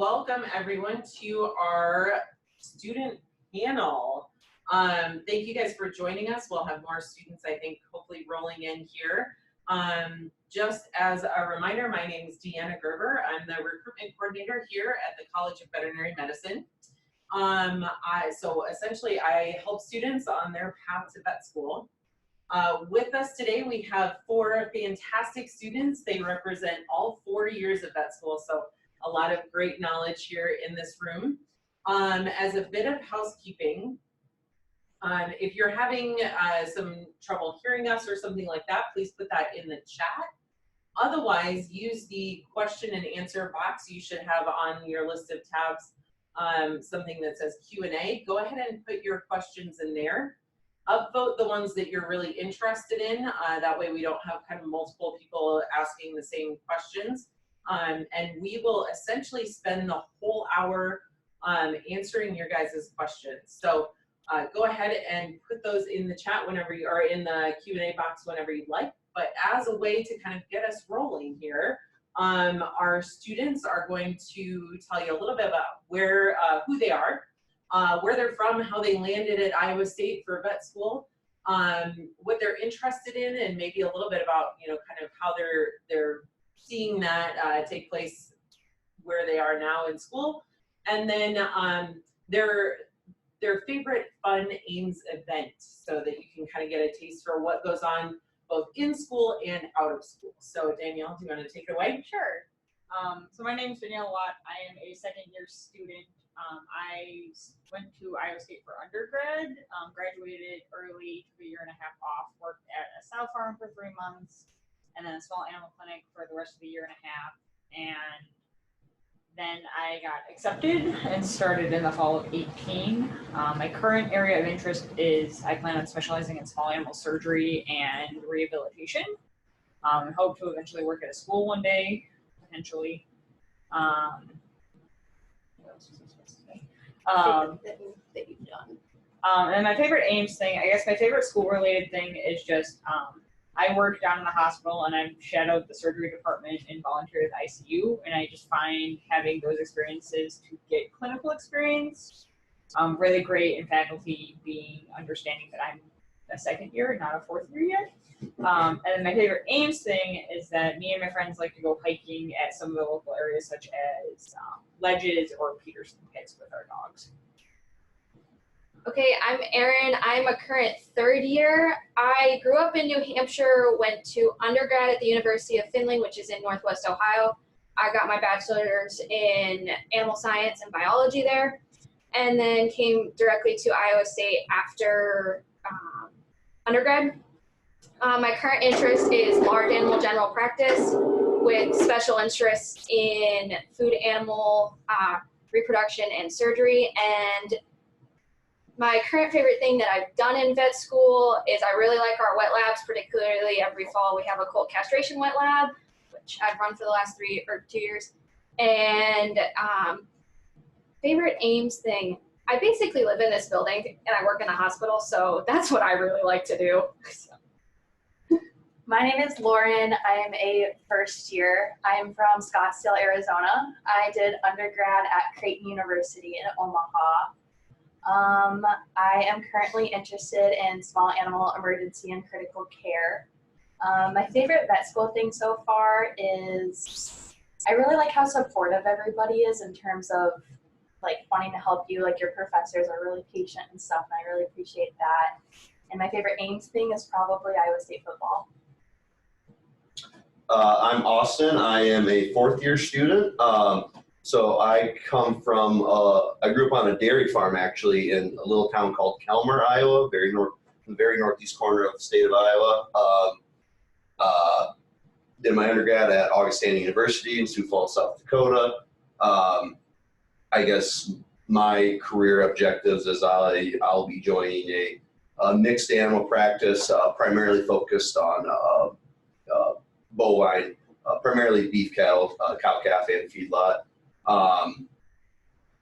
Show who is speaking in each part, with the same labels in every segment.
Speaker 1: welcome everyone to our student panel. Thank you guys for joining us. We'll have more students, I think, hopefully rolling in here. Just as a reminder, my name is Deanna Gerber. I'm the recruitment coordinator here at the College of Veterinary Medicine. So essentially, I help students on their path to vet school. With us today, we have 4 fantastic students. They represent all 4 years of vet school, so a lot of great knowledge here in this room. As a bit of housekeeping, if you're having some trouble hearing us or something like that, please put that in the chat. Otherwise, use the question and answer box you should have on your list of tabs, something that says Q&A. Go ahead and put your questions in there. Upvote the ones that you're really interested in. That way we don't have kind of multiple people asking the same questions. And we will essentially spend the whole hour answering your guys' questions. So go ahead and put those in the chat whenever you are in the Q&A box whenever you'd like. But as a way to kind of get us rolling here, our students are going to tell you a little bit about who they are, where they're from, how they landed at Iowa State for vet school, what they're interested in, and maybe a little bit about, kind of how they're seeing that take place where they are now in school, and then their favorite fun Ames event, so that you can kind of get a taste for what goes on both in school and out of school. So Danielle, do you want to take it away?
Speaker 2: Sure. So my name is Danielle Watt. I am a second-year student. I went to Iowa State for undergrad, graduated early, took a year and a half off, worked at a sow farm for 3 months, and then a small animal clinic for the rest of the year and a half. And then I got accepted and started in the fall of 18. My current area of interest is I plan on specializing in small animal surgery and rehabilitation. I hope to eventually work at a school one day, potentially. What else was I supposed to say?
Speaker 3: That you've done.
Speaker 2: And my favorite Ames thing, I guess my favorite school-related thing is just I work down in the hospital and I've shadowed the surgery department and volunteered at the ICU, and I just find having those experiences to get clinical experience really great, and faculty being understanding that I'm a second year, not a 4th year yet. And then my favorite Ames thing is that me and my friends like to go hiking at some of the local areas, such as ledges or Peterson pits with our dogs.
Speaker 3: Okay, I'm Erin. I'm a current 3rd year. I grew up in New Hampshire, went to undergrad at the University of Findlay, which is in Northwest Ohio. I got my bachelor's in animal science and biology there, and then came directly to Iowa State after undergrad. My current interest is large animal general practice with special interests in food animal reproduction and surgery. And my current favorite thing that I've done in vet school is I really like our wet labs, particularly every fall we have a colt castration wet lab, which I've run for the last 2 years. And favorite Ames thing, I basically live in this building and I work in a hospital, so that's what I really like to do.
Speaker 4: My name is Lauren. I am a 1st year. I am from Scottsdale, Arizona. I did undergrad at Creighton University in Omaha. I am currently interested in small animal emergency and critical care. My favorite vet school thing so far is I really like how supportive everybody is in terms of like wanting to help you. Like your professors are really patient and stuff, and I really appreciate that. And my favorite Ames thing is probably Iowa State football.
Speaker 5: I'm Austin. I am a 4th year student. So I come from, I grew up on a dairy farm actually in a little town called Kelmer, Iowa, the very northeast corner of the state of Iowa. Did my undergrad at Augustana University in Sioux Falls, South Dakota. I guess my career objectives is I'll be joining a mixed animal practice, primarily focused on bovine, primarily beef cattle, cow-calf, and feedlot.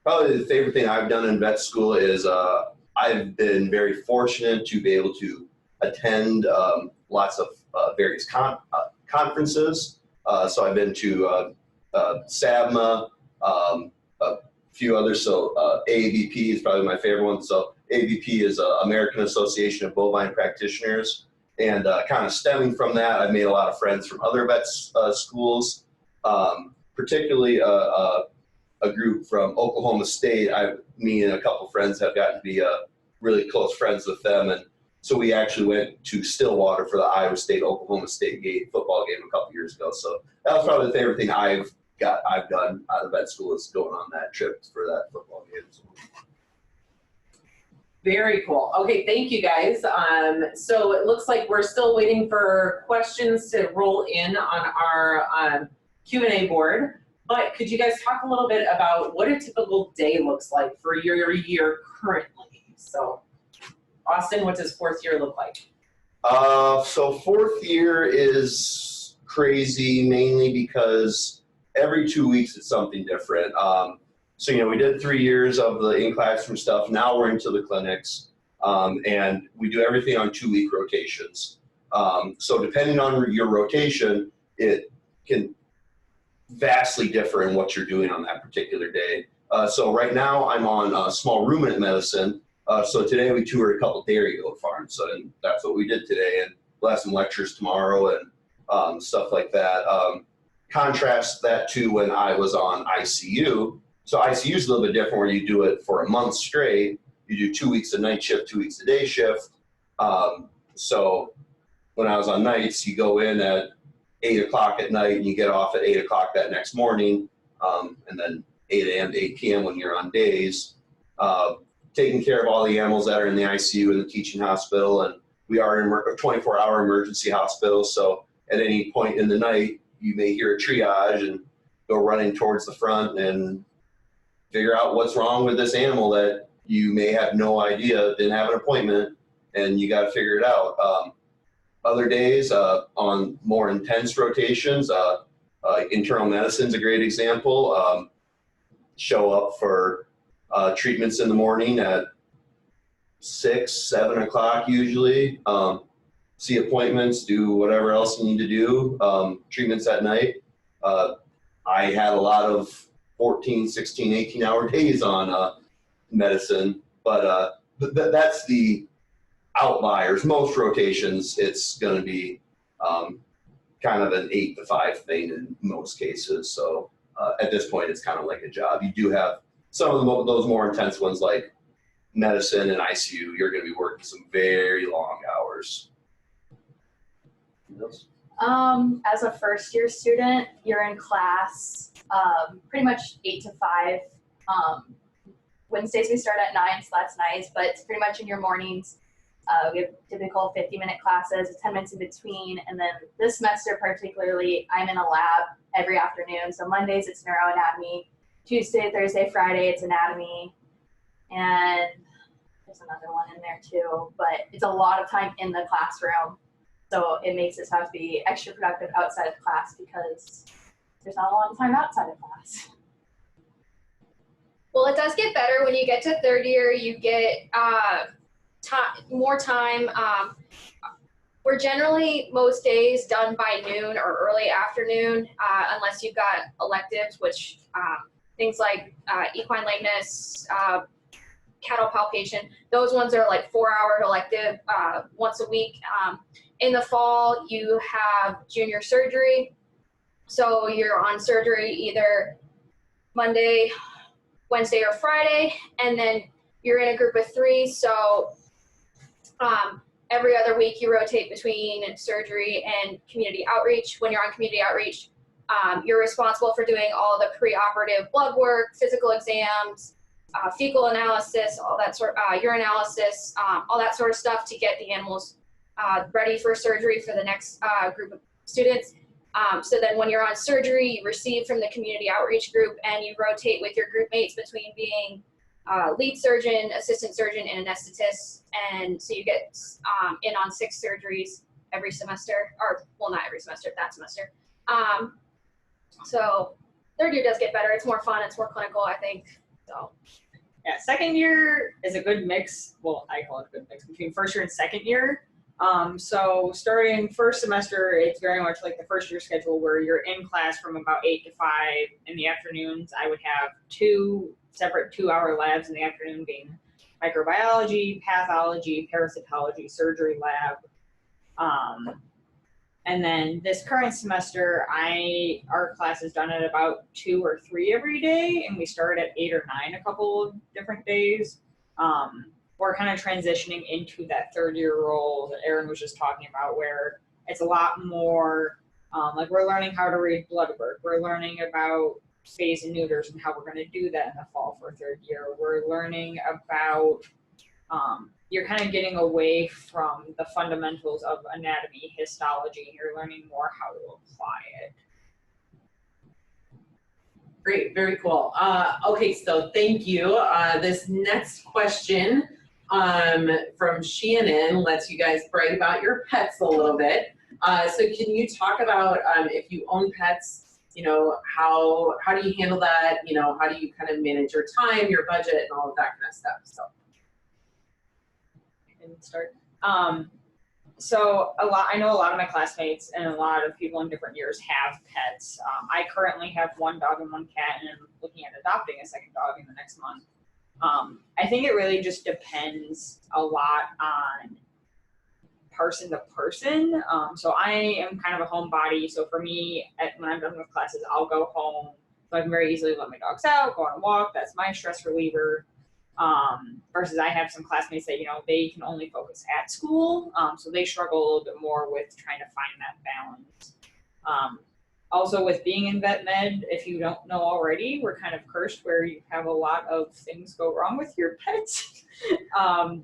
Speaker 5: Probably the favorite thing I've done in vet school is I've been very fortunate to be able to attend lots of various conferences. So I've been to SABMA, few others. So AABP is probably my favorite one. So AABP is American Association of Bovine Practitioners. And kind of stemming from that, I've made a lot of friends from other vet schools, particularly a group from Oklahoma State. Me and a couple friends have gotten to be really close friends with them. And so we actually went to Stillwater for the Iowa State-Oklahoma State football game a couple years ago. So that was probably the favorite thing I've done out of vet school, is going on that trip for that football game.
Speaker 1: Very cool. Okay, thank you guys. So it looks like we're still waiting for questions to roll in on our Q&A board. But could you guys talk a little bit about what a typical day looks like for your year currently? So Austin, what does fourth year look like?
Speaker 5: So fourth year is crazy, mainly because every 2 weeks it's something different. So, we did 3 years of the in-classroom stuff. Now we're into the clinics, and we do everything on 2-week rotations. So depending on your rotation, it can vastly differ in what you're doing on that particular day. So right now I'm on small ruminant medicine. So today we toured a couple dairy goat farms, and that's what we did today. And we'll have some lectures tomorrow and stuff like that. Contrast that to when I was on ICU. So ICU is a little bit different, where you do it for a month straight. You do 2 weeks of night shift, 2 weeks of day shift. So when I was on nights, you go in at 8 o'clock at night and you get off at 8 o'clock that next morning, and then 8 a.m. to 8 p.m. when you're on days. Taking care of all the animals that are in the ICU in the teaching hospital, and we are in a 24-hour emergency hospital. So at any point in the night, you may hear a triage and go running towards the front and figure out what's wrong with this animal that you may have no idea, didn't have an appointment, and you got to figure it out. Other days, on more intense rotations, internal medicine's a great example. Show up for treatments in the morning at 6, 7 o'clock usually. See appointments, do whatever else you need to do. Treatments at night. I had a lot of 14, 16, 18-hour days on medicine, but that's the outliers. Most rotations, it's going to be kind of an 8 to 5 thing in most cases. So at this point, it's kind of like a job. You do have some of those more intense ones, like medicine and ICU. You're going to be working some very long hours.
Speaker 4: As a first year student, you're in class pretty much 8 to 5. Wednesdays we start at 9, so that's nice, but it's pretty much in your mornings. We have typical 50-minute classes, 10 minutes in between, and then this semester particularly, I'm in a lab every afternoon. So Mondays it's neuroanatomy, Tuesday, Thursday, Friday it's anatomy, and there's another one in there too, but it's a lot of time in the classroom. So it makes us have to be extra productive outside of class because there's not a lot of time outside of class.
Speaker 3: Well, it does get better when you get to third year. You get more time. We're generally most days done by noon or early afternoon, unless you've got electives, which things like equine lameness, cattle palpation, those ones are like 4-hour elective once a week. In the fall, you have junior surgery. So you're on surgery either Monday, Wednesday, or Friday, and then you're in a group of 3. So every other week you rotate between surgery and community outreach. When you're on community outreach, you're responsible for doing all the preoperative blood work, physical exams, fecal analysis, all that sort, urinalysis, all that sort of stuff to get the animals ready for surgery for the next group of students. So then when you're on surgery, you receive from the community outreach group and you rotate with your group mates between being lead surgeon, assistant surgeon, and anesthetist. And so you get in on 6 surgeries every semester, or well, not every semester, that semester. So third year does get better. It's more fun. It's more clinical, I think. So.
Speaker 2: Yeah, second year is a good mix. Well, I call it a good mix between first year and second year. So starting first semester, it's very much like the first year schedule where you're in class from about 8 to 5 in the afternoons. I would have 2 separate 2-hour labs in the afternoon, being microbiology, pathology, parasitology, surgery lab. And then this current semester, our class is done at about 2 or 3 every day, and we start at 8 or 9 a couple of different days. We're kind of transitioning into that third year role that Erin was just talking about, where it's a lot more, like we're learning how to read blood work. We're learning about spays and neuters and how we're going to do that in the fall for third year. We're learning about, you're kind of getting away from the fundamentals of anatomy, histology, and you're learning more how to apply it.
Speaker 1: Great, very cool. Okay, so thank you. This next question from Shannon lets you guys brag about your pets a little bit. So can you talk about if you own pets, you know, how do you handle that? You know, how do you kind of manage your time, your budget, and all of that kind of stuff? So.
Speaker 2: I can start. So I know a lot of my classmates and a lot of people in different years have pets. I currently have 1 dog and 1 cat, and I'm looking at adopting a second dog in the next month. I think it really just depends a lot on person to person. So I am kind of a homebody. So for me, when I'm done with classes, I'll go home. So I can very easily let my dogs out, go on a walk. That's my stress reliever. Versus I have some classmates that, you know, they can only focus at school. So they struggle a little bit more with trying to find that balance. Also with being in vet med, if you don't know already, we're kind of cursed where you have a lot of things go wrong with your pets.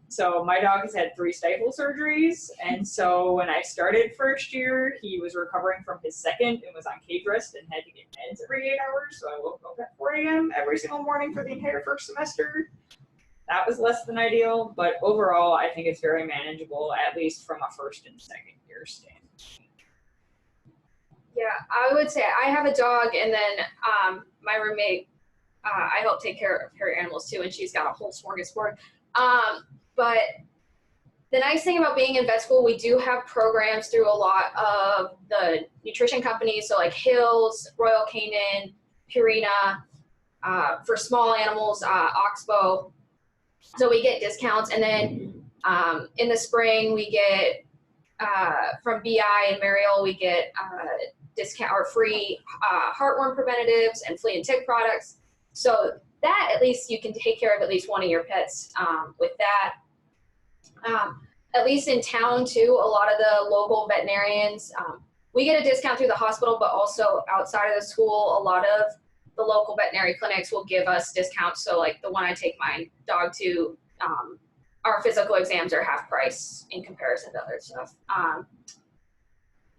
Speaker 2: So my dog has had 3 stifle surgeries. And so when I started first year, he was recovering from his second and was on cage rest and had to get meds every 8 hours. So I woke up at 4 a.m. every single morning for the entire first semester. That was less than ideal, but overall, I think it's very manageable, at least from a first and second year standpoint.
Speaker 3: Yeah, I would say I have a dog, and then my roommate, I help take care of her animals too, and she's got a whole smorgasbord. But the nice thing about being in vet school, we do have programs through a lot of the nutrition companies, so like Hills, Royal Canin, Purina, for small animals, Oxbow. So we get discounts, and then in the spring we get from BI and Mariel, we get discount or free heartworm preventatives and flea and tick products. So that at least you can take care of at least one of your pets with that. At least in town too, a lot of the local veterinarians, we get a discount through the hospital, but also outside of the school, a lot of the local veterinary clinics will give us discounts. So like the one I take my dog to, our physical exams are half price in comparison to other stuff.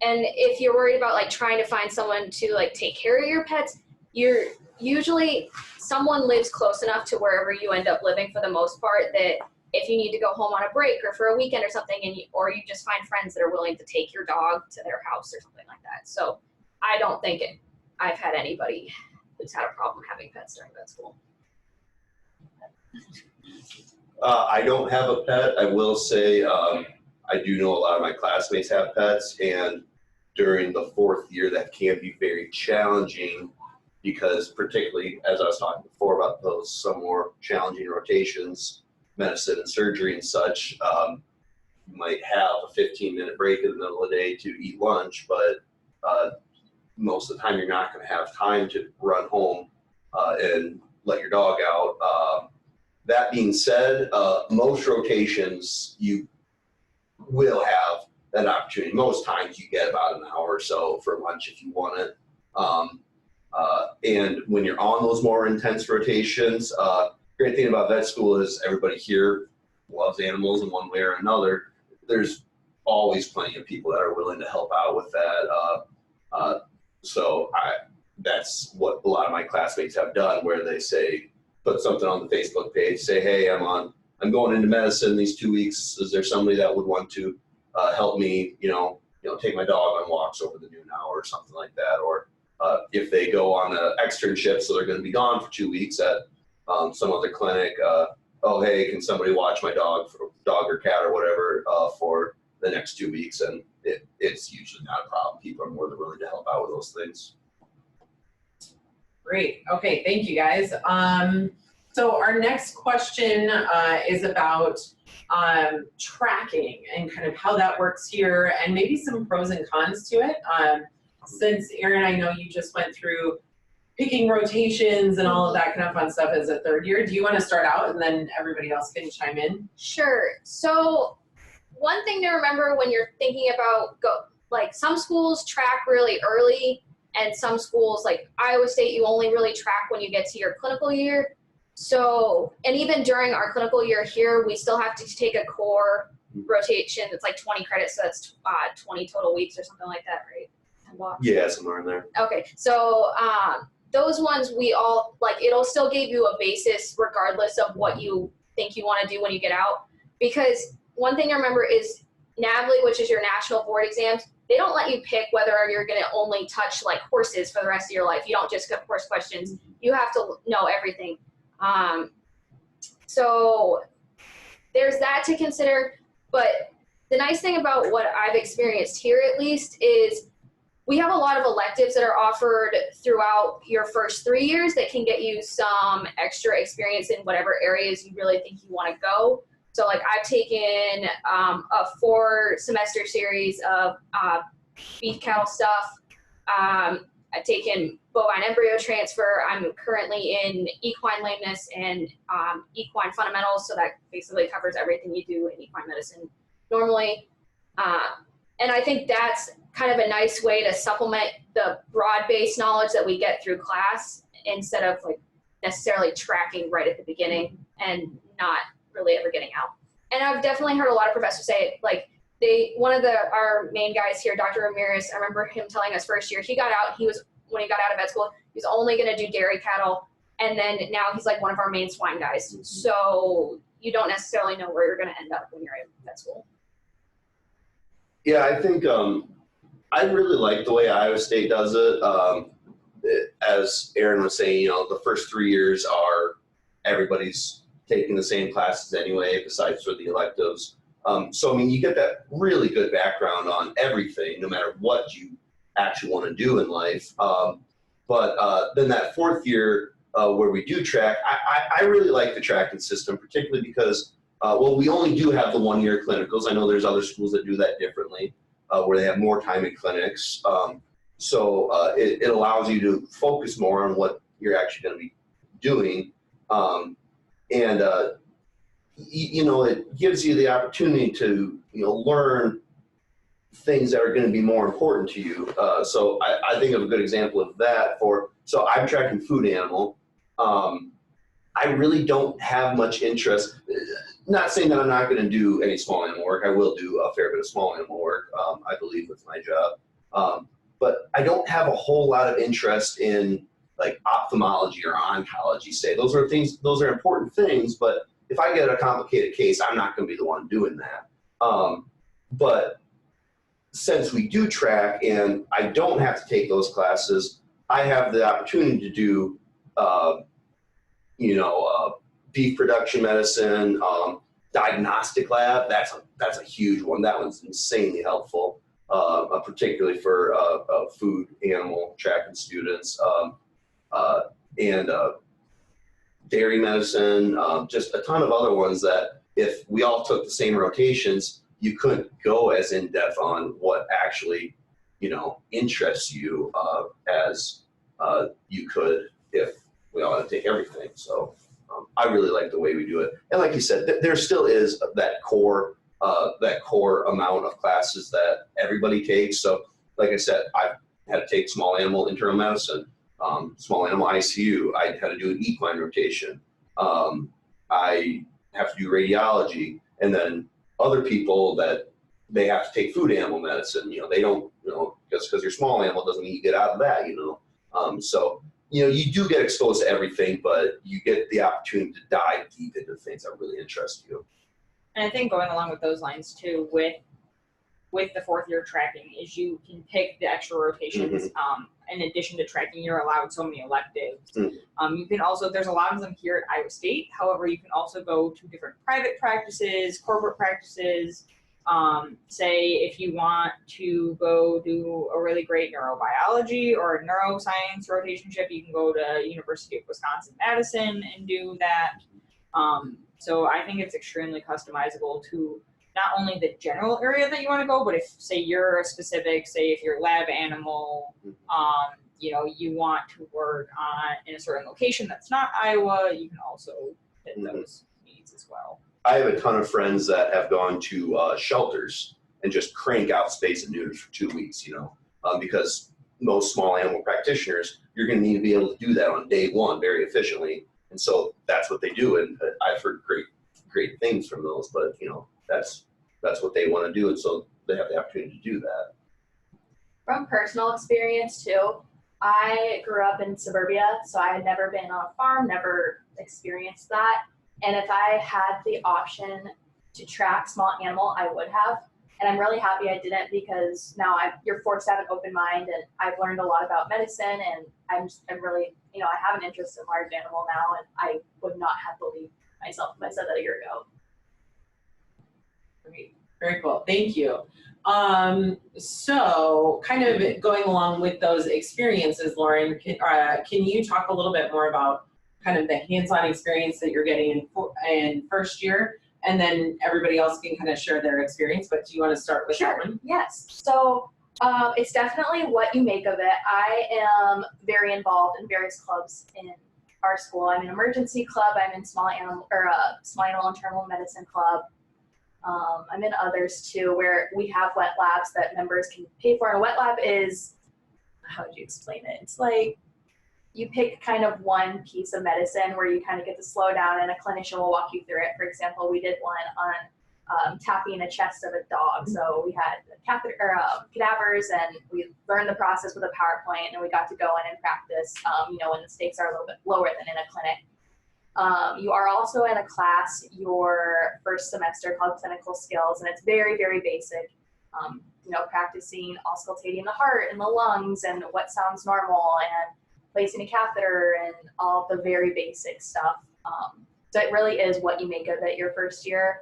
Speaker 3: And if you're worried about like trying to find someone to like take care of your pets, you're usually someone lives close enough to wherever you end up living for the most part that if you need to go home on a break or for a weekend or something, and or you just find friends that are willing to take your dog to their house or something like that. So I don't think I've had anybody who's had a problem having pets during vet school.
Speaker 5: I don't have a pet. I will say I do know a lot of my classmates have pets, and during the 4th year that can be very challenging because particularly as I was talking before about those some more challenging rotations, medicine and surgery and such, you might have a 15-minute break in the middle of the day to eat lunch, but most of the time you're not going to have time to run home and let your dog out. That being said, most rotations you will have that opportunity. Most times you get about an hour or so for lunch if you want it. And when you're on those more intense rotations, great thing about vet school is everybody here loves animals in one way or another. There's always plenty of people that are willing to help out with that. So that's what a lot of my classmates have done, where they say, put something on the Facebook page, say, hey, I'm going into medicine these 2 weeks. Is there somebody that would want to help me, take my dog on walks over the noon hour or something like that? Or if they go on an externship, so they're going to be gone for 2 weeks at some other clinic, oh, hey, can somebody watch my dog or cat or whatever for the next 2 weeks, and it's usually not a problem. People are more than willing to help out with those things.
Speaker 1: Great. Okay, thank you guys. So our next question is about tracking and kind of how that works here, and maybe some pros and cons to it. Since Erin, I know you just went through picking rotations and all of that kind of fun stuff as a third year. Do you want to start out and then everybody else can chime in?
Speaker 3: Sure. So one thing to remember when you're thinking about like some schools track really early, and some schools like Iowa State, you only really track when you get to your clinical year. So, and even during our clinical year here, we still have to take a core rotation. It's like 20 credits, so that's 20 total weeks or something like that, right?
Speaker 5: Yeah, somewhere in there.
Speaker 3: Okay, so those ones we all, like, it'll still give you a basis regardless of what you think you want to do when you get out. Because one thing to remember is NAVLE, which is your national board exams, they don't let you pick whether you're going to only touch like horses for the rest of your life. You don't just get horse questions. You have to know everything. So there's that to consider. But the nice thing about what I've experienced here, at least, is we have a lot of electives that are offered throughout your first 3 years that can get you some extra experience in whatever areas you really think you want to go. So like I've taken a 4-semester series of beef cattle stuff. I've taken bovine embryo transfer. I'm currently in equine lameness and equine fundamentals. So that basically covers everything you do in equine medicine normally. And I think that's kind of a nice way to supplement the broad-based knowledge that we get through class instead of like necessarily tracking right at the beginning and not really ever getting out. And I've definitely heard a lot of professors say, like, one of our main guys here, Dr. Ramirez, I remember him telling us first year, when he got out of vet school, he was only going to do dairy cattle. And then now he's like one of our main swine guys. So you don't necessarily know where you're going to end up when you're in vet school.
Speaker 5: Yeah, I think I really like the way Iowa State does it. As Erin was saying, the first 3 years are everybody's taking the same classes anyway, besides for the electives. So, I mean, you get that really good background on everything, no matter what you actually want to do in life. But then that 4th year where we do track, I really like the tracking system, particularly because, we only do have the 1-year clinicals. I know there's other schools that do that differently, where they have more time in clinics. So it allows you to focus more on what you're actually going to be doing. It gives you the opportunity to, learn things that are going to be more important to you. So I think of a good example of that so I'm tracking food animal. I really don't have much interest, not saying that I'm not going to do any small animal work. I will do a fair bit of small animal work, I believe, with my job. But I don't have a whole lot of interest in like ophthalmology or oncology, say. Those are important things, but if I get a complicated case, I'm not going to be the one doing that. But since we do track and I don't have to take those classes, I have the opportunity to do, beef production medicine, diagnostic lab. That's a huge one. That one's insanely helpful, particularly for food animal tracking students. And dairy medicine, just a ton of other ones that if we all took the same rotations, you couldn't go as in depth on what actually, interests you as you could if we all had to take everything. So I really like the way we do it. And like you said, there still is that core amount of classes that everybody takes. So like I said, I've had to take small animal internal medicine, small animal ICU. I had to do an equine rotation. I have to do radiology, and then other people that they have to take food animal medicine. They don't, just because you're small animal doesn't mean you get out of that, So, you do get exposed to everything, but you get the opportunity to dive deep into things that really interest you.
Speaker 2: And I think going along with those lines too, with the 4th year tracking, is you can pick the extra rotations. In addition to tracking, you're allowed so many electives. You can also, there's a lot of them here at Iowa State. However, you can also go to different private practices, corporate practices, Say if you want to go do a really great neurobiology or a neuroscience rotationship, you can go to University of Wisconsin-Madison and do that. So I think it's extremely customizable to not only the general area that you want to go, but if say you're a specific, say if you're lab animal, you know, you want to work on in a certain location that's not Iowa, you can also fit those needs as well.
Speaker 5: I have a ton of friends that have gone to shelters and just crank out space and neuters for 2 weeks, you know, because most small animal practitioners, you're going to need to be able to do that on day one very efficiently. And so that's what they do. And I've heard great things from those, but you know, that's what they want to do. And so they have the opportunity to do that.
Speaker 4: From personal experience too, I grew up in suburbia, so I had never been on a farm, never experienced that. And if I had the option to track small animal, I would have. And I'm really happy I didn't, because now you're forced to have an open mind, and I've learned a lot about medicine, and I'm really, you know, I have an interest in large animal now, and I would not have believed myself if I said that a year ago.
Speaker 1: Great. Very cool. Thank you. So kind of going along with those experiences, Lauren, can you talk a little bit more about kind of the hands-on experience that you're getting in first year, and then everybody else can kind of share their experience, but do you want to start with that one?
Speaker 4: Yes. So it's definitely what you make of it. I am very involved in various clubs in our school. I'm in emergency club. I'm in small animal internal medicine club. I'm in others too, where we have wet labs that members can pay for. And a wet lab is, how would you explain it? It's like you pick kind of one piece of medicine where you kind of get to slow down, and a clinician will walk you through it. For example, we did one on tapping the chest of a dog. So we had cadavers, and we learned the process with a PowerPoint, and we got to go in and practice, you know, when the stakes are a little bit lower than in a clinic. You are also in a class your first semester called clinical skills, and it's very, very basic. You know, practicing auscultating the heart and the lungs and what sounds normal, and placing a catheter, and all the very basic stuff. So it really is what you make of it your first year.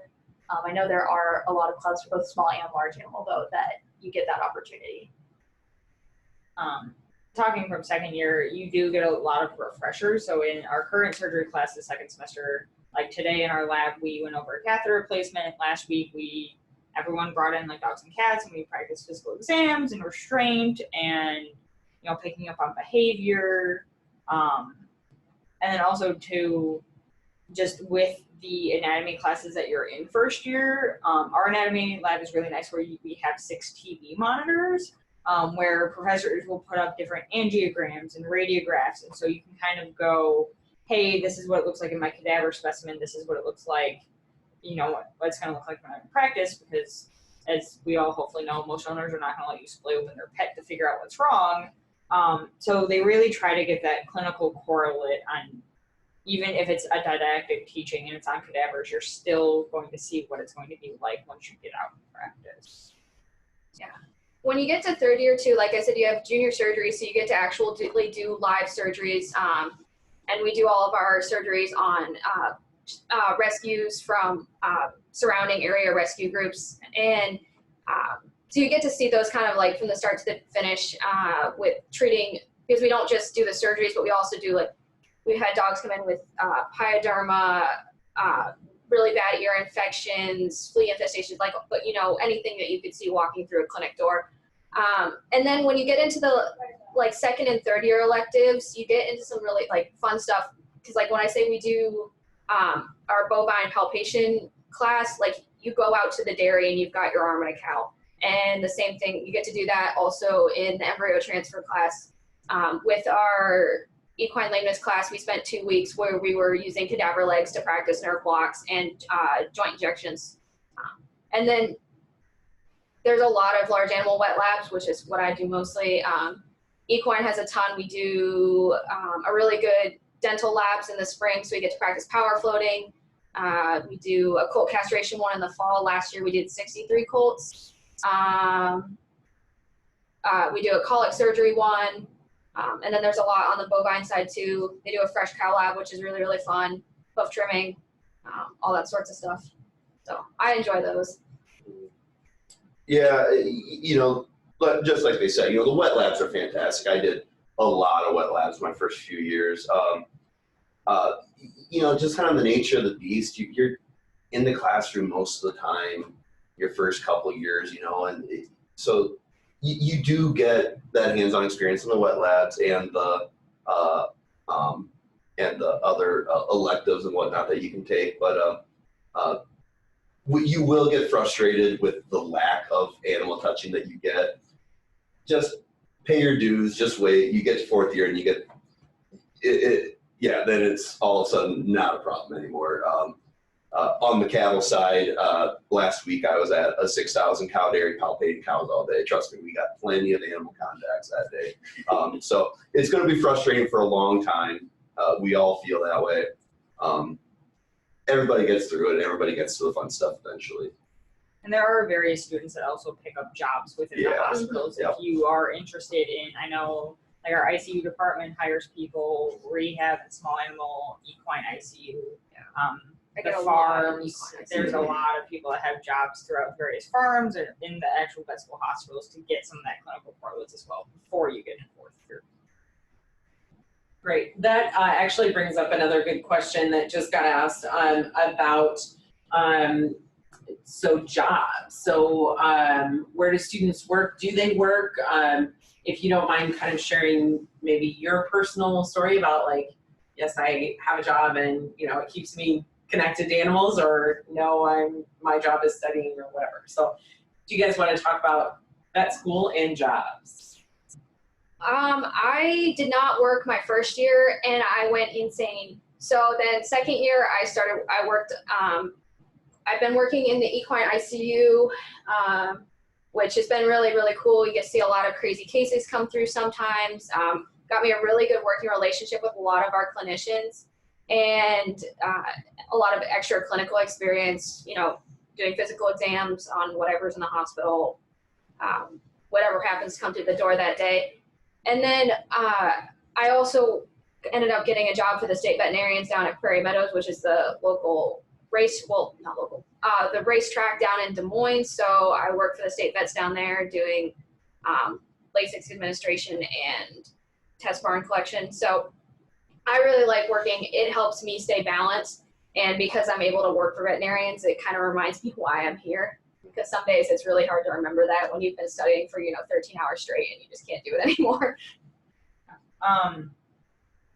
Speaker 4: I know there are a lot of clubs for both small and large animal, though, that you get that opportunity.
Speaker 2: Talking from second year, you do get a lot of refreshers. So in our current surgery class, the second semester, like today in our lab, we went over a catheter replacement. Last week, everyone brought in like dogs and cats, and we practiced physical exams and restraint, and you know, picking up on behavior, and then also to just with the anatomy classes that you're in first year, our anatomy lab is really nice, where we have 6 TV monitors, where professors will put up different angiograms and radiographs, and so you can kind of go, hey, this is what it looks like in my cadaver specimen, this is what it looks like, you know, what it's going to look like when I'm in practice, because as we all hopefully know, most owners are not going to let you splay open their pet to figure out what's wrong. So they really try to get that clinical correlate on, even if it's a didactic teaching and it's on cadavers, you're still going to see what it's going to be like once you get out in practice.
Speaker 3: Yeah. When you get to third year too, like I said, you have junior surgery, so you get to actually do live surgeries. And we do all of our surgeries on rescues from surrounding area rescue groups. And so you get to see those kind of like from the start to the finish with treating, because we don't just do the surgeries, but we also do like, we had dogs come in with pyoderma, really bad ear infections, flea infestations, like, but you know, anything that you could see walking through a clinic door. And then when you get into the like second and third year electives, you get into some really like fun stuff. Cause like when I say we do our bovine palpation class, like you go out to the dairy and you've got your arm in a cow. And the same thing, you get to do that also in the embryo transfer class. With our equine lameness class, we spent 2 weeks where we were using cadaver legs to practice nerve blocks and joint injections. And then there's a lot of large animal wet labs, which is what I do mostly. Equine has a ton. We do a really good dental labs in the spring, so we get to practice power floating. We do a colt castration one in the fall. Last year we did 63 colts. We do a colic surgery one. And then there's a lot on the bovine side too. They do a fresh cow lab, which is really, really fun. Hoof trimming, all that sorts of stuff. So I enjoy those.
Speaker 5: Yeah, but just like they said, the wet labs are fantastic. I did a lot of wet labs my first few years. Just kind of the nature of the beast. You're in the classroom most of the time, your first couple of years, so you do get that hands-on experience in the wet labs and the other electives and whatnot that you can take. But you will get frustrated with the lack of animal touching that you get. Just pay your dues, just wait. You get to fourth year and you get it. Yeah, then it's all of a sudden not a problem anymore. On the cattle side, last week I was at a 6,000 cow dairy palpating cows all day. Trust me, we got plenty of animal contacts that day. So it's going to be frustrating for a long time. We all feel that way. Everybody gets through it, and everybody gets to the fun stuff eventually.
Speaker 2: And there are various students that also pick up jobs within the hospitals.
Speaker 5: Yep.
Speaker 2: If you are interested in, I know like our ICU department hires people, rehab and small animal equine ICU. The farms, there's a lot of people that have jobs throughout various farms and in the actual vet school hospitals to get some of that clinical correlates as well before you get in fourth year.
Speaker 1: Great. That actually brings up another good question that just got asked about jobs. So where do students work? Do they work? If you don't mind kind of sharing maybe your personal story about like, yes, I have a job and it keeps me connected to animals, or no, my job is studying or whatever. So do you guys want to talk about vet school and jobs?
Speaker 3: I did not work my first year and I went insane. So then second year I worked, I've been working in the equine ICU, which has been really, really cool. You get to see a lot of crazy cases come through sometimes. Got me a really good working relationship with a lot of our clinicians and a lot of extra clinical experience, doing physical exams on whatever's in the hospital, whatever happens to come through the door that day. And then I also ended up getting a job for the state veterinarians down at Prairie Meadows, which is the local the racetrack down in Des Moines. So I work for the state vets down there doing Lasix administration and test barn collection. So I really like working. It helps me stay balanced. And because I'm able to work for veterinarians, it kind of reminds me why I'm here. Because some days it's really hard to remember that when you've been studying for 13 hours straight and you just can't do it anymore.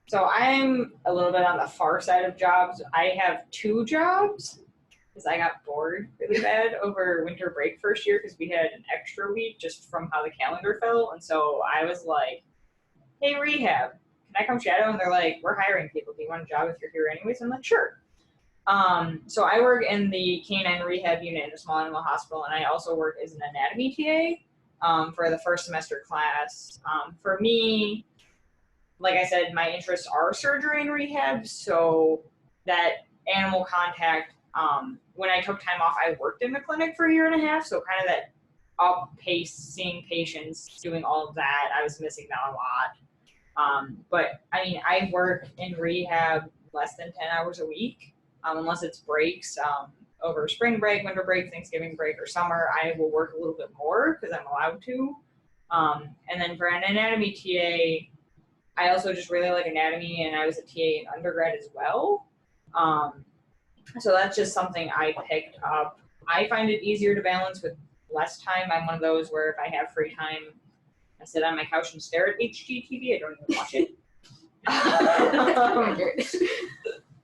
Speaker 2: So I'm a little bit on the far side of jobs. I have 2 jobs because I got bored really bad over winter break first year because we had an extra week just from how the calendar fell. And so I was like, hey, rehab, can I come shadow? And they're like, we're hiring people. Do you want a job if you're here anyways? I'm like, sure. So I work in the canine rehab unit in a small animal hospital, and I also work as an anatomy TA for the first semester class. For me, like I said, my interests are surgery and rehab, so that animal contact, when I took time off, I worked in the clinic for a year and a half, so kind of that up-pace, seeing patients, doing all of that, I was missing that a lot. But I mean, I work in rehab less than 10 hours a week, unless it's breaks. Over spring break, winter break, Thanksgiving break, or summer, I will work a little bit more because I'm allowed to. And then for an anatomy TA, I also just really like anatomy, and I was a TA in undergrad as well. So that's just something I picked up. I find it easier to balance with less time. I'm one of those where if I have free time, I sit on my couch and stare at HGTV. I don't even watch it.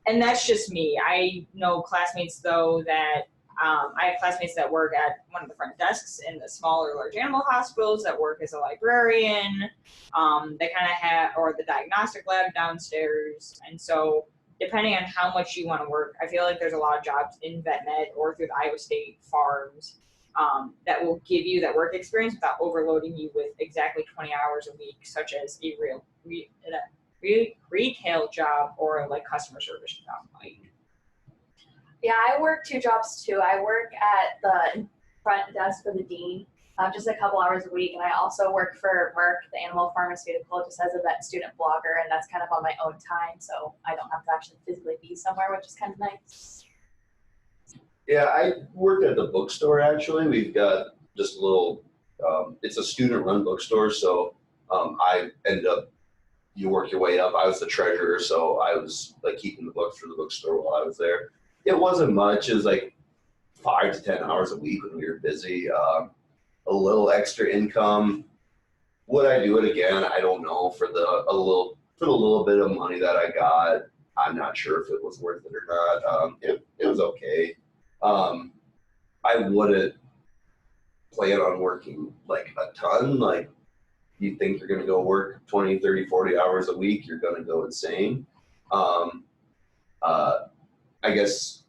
Speaker 2: And that's just me. I know classmates, though, that I have classmates that work at one of the front desks in the smaller large animal hospitals, that work as a librarian. They kind of have, or the diagnostic lab downstairs. And so depending on how much you want to work, I feel like there's a lot of jobs in Vet Med or through the Iowa State farms that will give you that work experience without overloading you with exactly 20 hours a week, such as a real retail job or like customer service job.
Speaker 4: Yeah, I work 2 jobs too. I work at the front desk for the dean, just a couple hours a week, and I also work for Merck, the animal pharmaceutical, just as a vet student blogger, and that's kind of on my own time, so I don't have to actually physically be somewhere, which is kind of nice.
Speaker 5: Yeah, I worked at the bookstore actually. We've got just a little, it's a student-run bookstore, so I ended up, you work your way up. I was the treasurer, so I was like keeping the books for the bookstore while I was there. It wasn't much. It was like 5 to 10 hours a week when we were busy. A little extra income. Would I do it again? I don't know. For the little bit of money that I got, I'm not sure if it was worth it or not. It was okay. I wouldn't plan on working like a ton. Like, you think you're going to go work 20, 30, 40 hours a week, you're going to go insane. I guess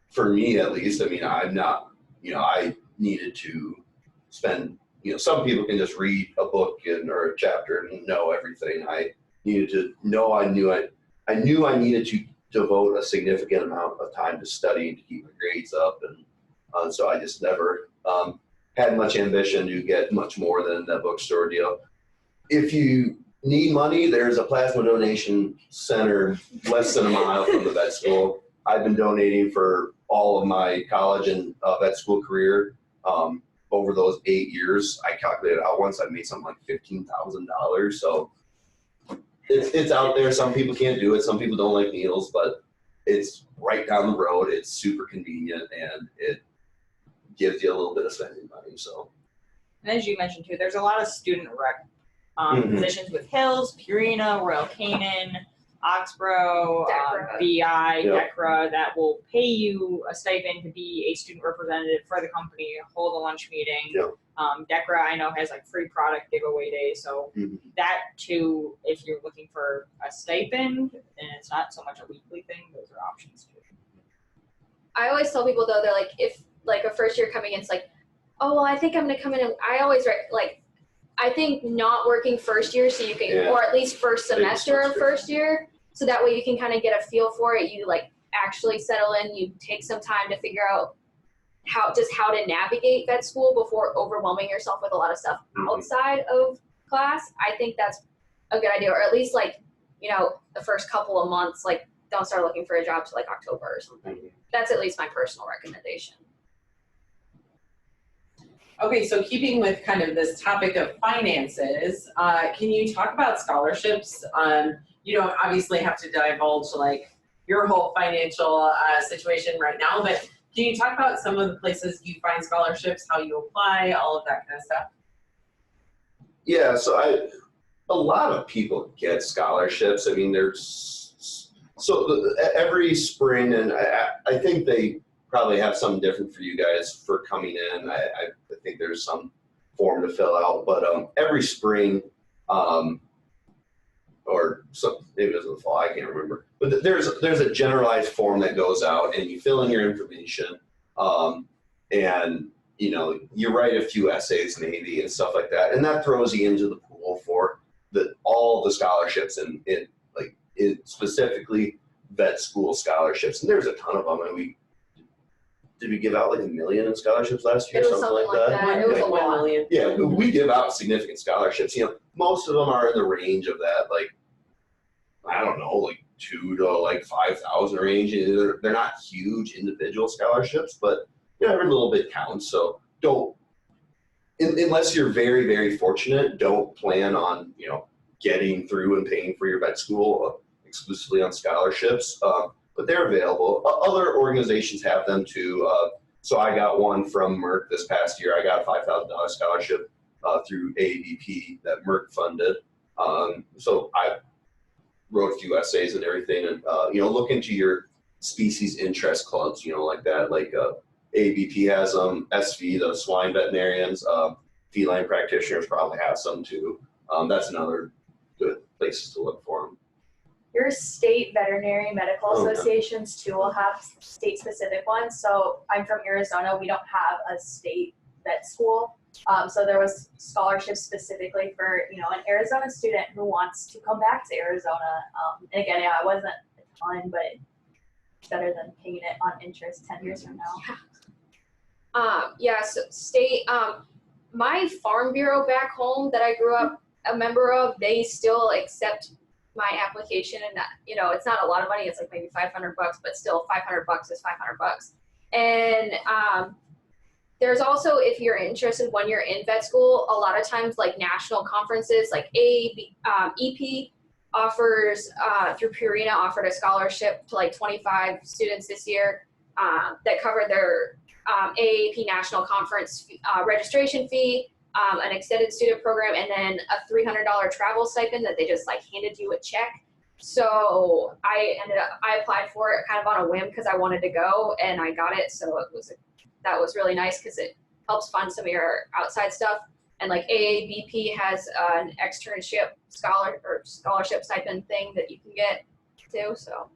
Speaker 5: for me at least, I mean, I'm not, I needed to spend, some people can just read a book or a chapter and know everything. I needed to know, I knew I needed to devote a significant amount of time to studying to keep my grades up. And so I just never had much ambition to get much more than that bookstore deal. If you need money, there's a plasma donation center less than a mile from the vet school. I've been donating for all of my college and vet school career. Over those 8 years, I calculated out once I made something like $15,000. So it's out there. Some people can't do it. Some people don't like needles, but it's right down the road. It's super convenient, and it gives you a little bit of spending money. So,
Speaker 2: And as you mentioned too, there's a lot of student rep positions with Hills, Purina, Royal Canin, Oxborough,
Speaker 3: DECRA.
Speaker 2: BI,
Speaker 5: Yep.
Speaker 2: DECRA, that will pay you a stipend to be a student representative for the company, hold a lunch meeting.
Speaker 5: Yep.
Speaker 2: DECRA, I know, has like free product giveaway days, so that too, if you're looking for a stipend and it's not so much a weekly thing, those are options too.
Speaker 3: I always tell people though, they're like, if like a first year coming in, it's like, oh, well, I think I'm gonna come in and I always I think not working first year so you can, or at least first semester of first year, so that way you can kind of get a feel for it. You like actually settle in, you take some time to figure out how to navigate vet school before overwhelming yourself with a lot of stuff outside of class. I think that's a good idea, or at least the first couple of months, like don't start looking for a job till like October or something. That's at least my personal recommendation.
Speaker 1: Okay, so keeping with kind of this topic of finances, can you talk about scholarships? You don't obviously have to divulge like your whole financial situation right now, but can you talk about some of the places you find scholarships, how you apply, all of that kind of stuff?
Speaker 5: Yeah, so a lot of people get scholarships. I mean, every spring, and I think they probably have something different for you guys for coming in. I think there's some form to fill out, but every spring, or maybe it was in the fall, I can't remember. But there's a generalized form that goes out, and you fill in your information, and you write a few essays maybe and stuff like that, and that throws you into the pool for all the scholarships and specifically vet school scholarships. And there's a ton of them, and did we give out like 1 million in scholarships last year?
Speaker 3: It was something like that. It was a lot.
Speaker 1: 1 million.
Speaker 5: Yeah, we give out significant scholarships. Most of them are in the range of that, like, I don't know, like 2 to like 5,000 range. They're not huge individual scholarships, but every little bit counts. So don't, unless you're very, very fortunate, don't plan on getting through and paying for your vet school exclusively on scholarships. But they're available. Other organizations have them too. So I got one from Merck this past year. I got a $5,000 scholarship through AAVP that Merck funded. So I wrote a few essays and everything, and look into your species interest clubs, like that. Like AAVP has them. SV, the swine veterinarians, feline practitioners probably have some too. That's another good places to look for them.
Speaker 4: Your state veterinary medical associations too will have state-specific ones. So I'm from Arizona. We don't have a state vet school. So there was scholarships specifically for, an Arizona student who wants to come back to Arizona. And again, it wasn't a ton, but it's better than paying it on interest 10 years from now.
Speaker 3: So state, my farm bureau back home that I grew up a member of, they still accept my application, and it's not a lot of money. It's like maybe $500, but still $500 is $500. And there's also, if you're interested when you're in vet school, a lot of times like national conferences like EP offers, through Purina, offered a scholarship to like 25 students this year that covered their AAP national conference registration fee, an extended student program, and then a $300 travel stipend that they just like handed you a check. So I applied for it kind of on a whim because I wanted to go, and I got it. So that was really nice because it helps fund some of your outside stuff. And like AABP has an externship scholarship stipend thing that you can get too. So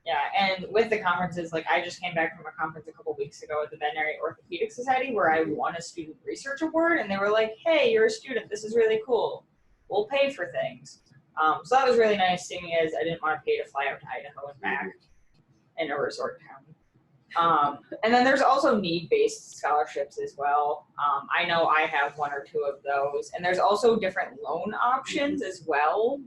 Speaker 2: yeah, and with the conferences, like I just came back from a conference a couple weeks ago at the Veterinary Orthopedic Society where I won a student research award, and they were like, "Hey, you're a student. This is really cool. We'll pay for things." So that was really nice, seeing as I didn't want to pay to fly out to Idaho and back in a resort town. And then there's also need-based scholarships as well. I know I have one or two of those, and there's also different loan options as well.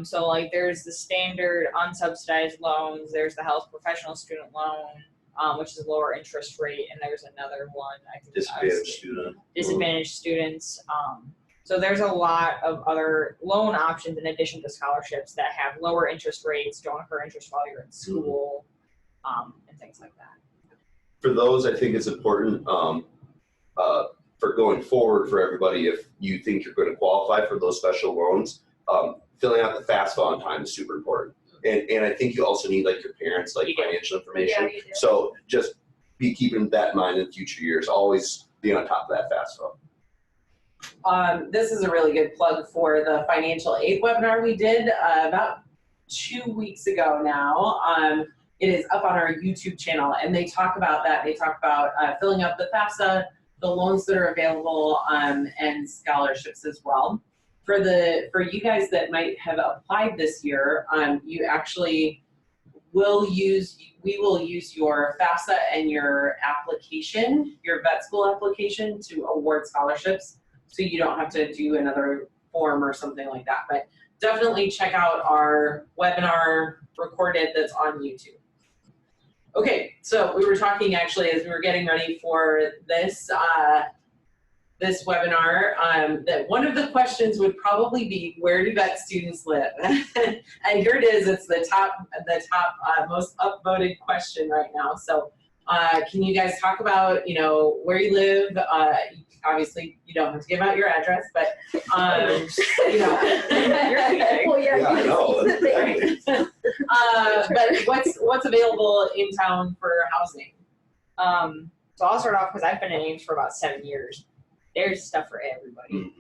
Speaker 2: So like there's the standard unsubsidized loans, there's the health professional student loan, which is a lower interest rate, and there's another one, I think disadvantaged students. So there's a lot of other loan options in addition to scholarships that have lower interest rates, don't incur interest while you're in school, and things like that.
Speaker 5: For those, I think it's important for going forward for everybody, if you think you're going to qualify for those special loans, filling out the FAFSA on time is super important. And I think you also need like your parents' like financial information.
Speaker 3: Yeah,
Speaker 5: so just be keeping that in mind in future years. Always be on top of that FAFSA.
Speaker 1: This is a really good plug for the financial aid webinar we did about 2 weeks ago now. It is up on our YouTube channel, and they talk about that. They talk about filling out the FAFSA, the loans that are available, and scholarships as well. For you guys that might have applied this year, you actually we will use your FAFSA and your application, your vet school application, to award scholarships. So you don't have to do another form or something like that. But definitely check out our webinar recorded that's on YouTube. Okay, so we were talking actually as we were getting ready for this this webinar, that one of the questions would probably be, where do vet students live? And here it is. It's the top most upvoted question right now. So can you guys talk about where you live? Obviously, you don't have to give out your address, but but what's available in town for housing?
Speaker 2: So I'll start off because I've been in Ames for about 7 years. There's stuff for everybody.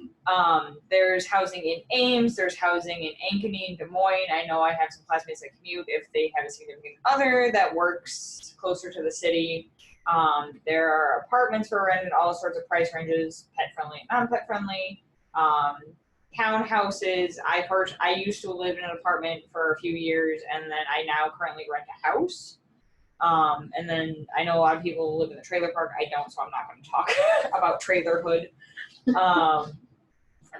Speaker 2: There's housing in Ames, there's housing in Ankeny and Des Moines. I know I have some classmates that commute if they have a significant other that works closer to the city. There are apartments for rent at all sorts of price ranges, pet friendly and non-pet friendly. Townhouses. I used to live in an apartment for a few years, and then I now currently rent a house. And then I know a lot of people live in the trailer park. I don't, so I'm not going to talk about trailerhood.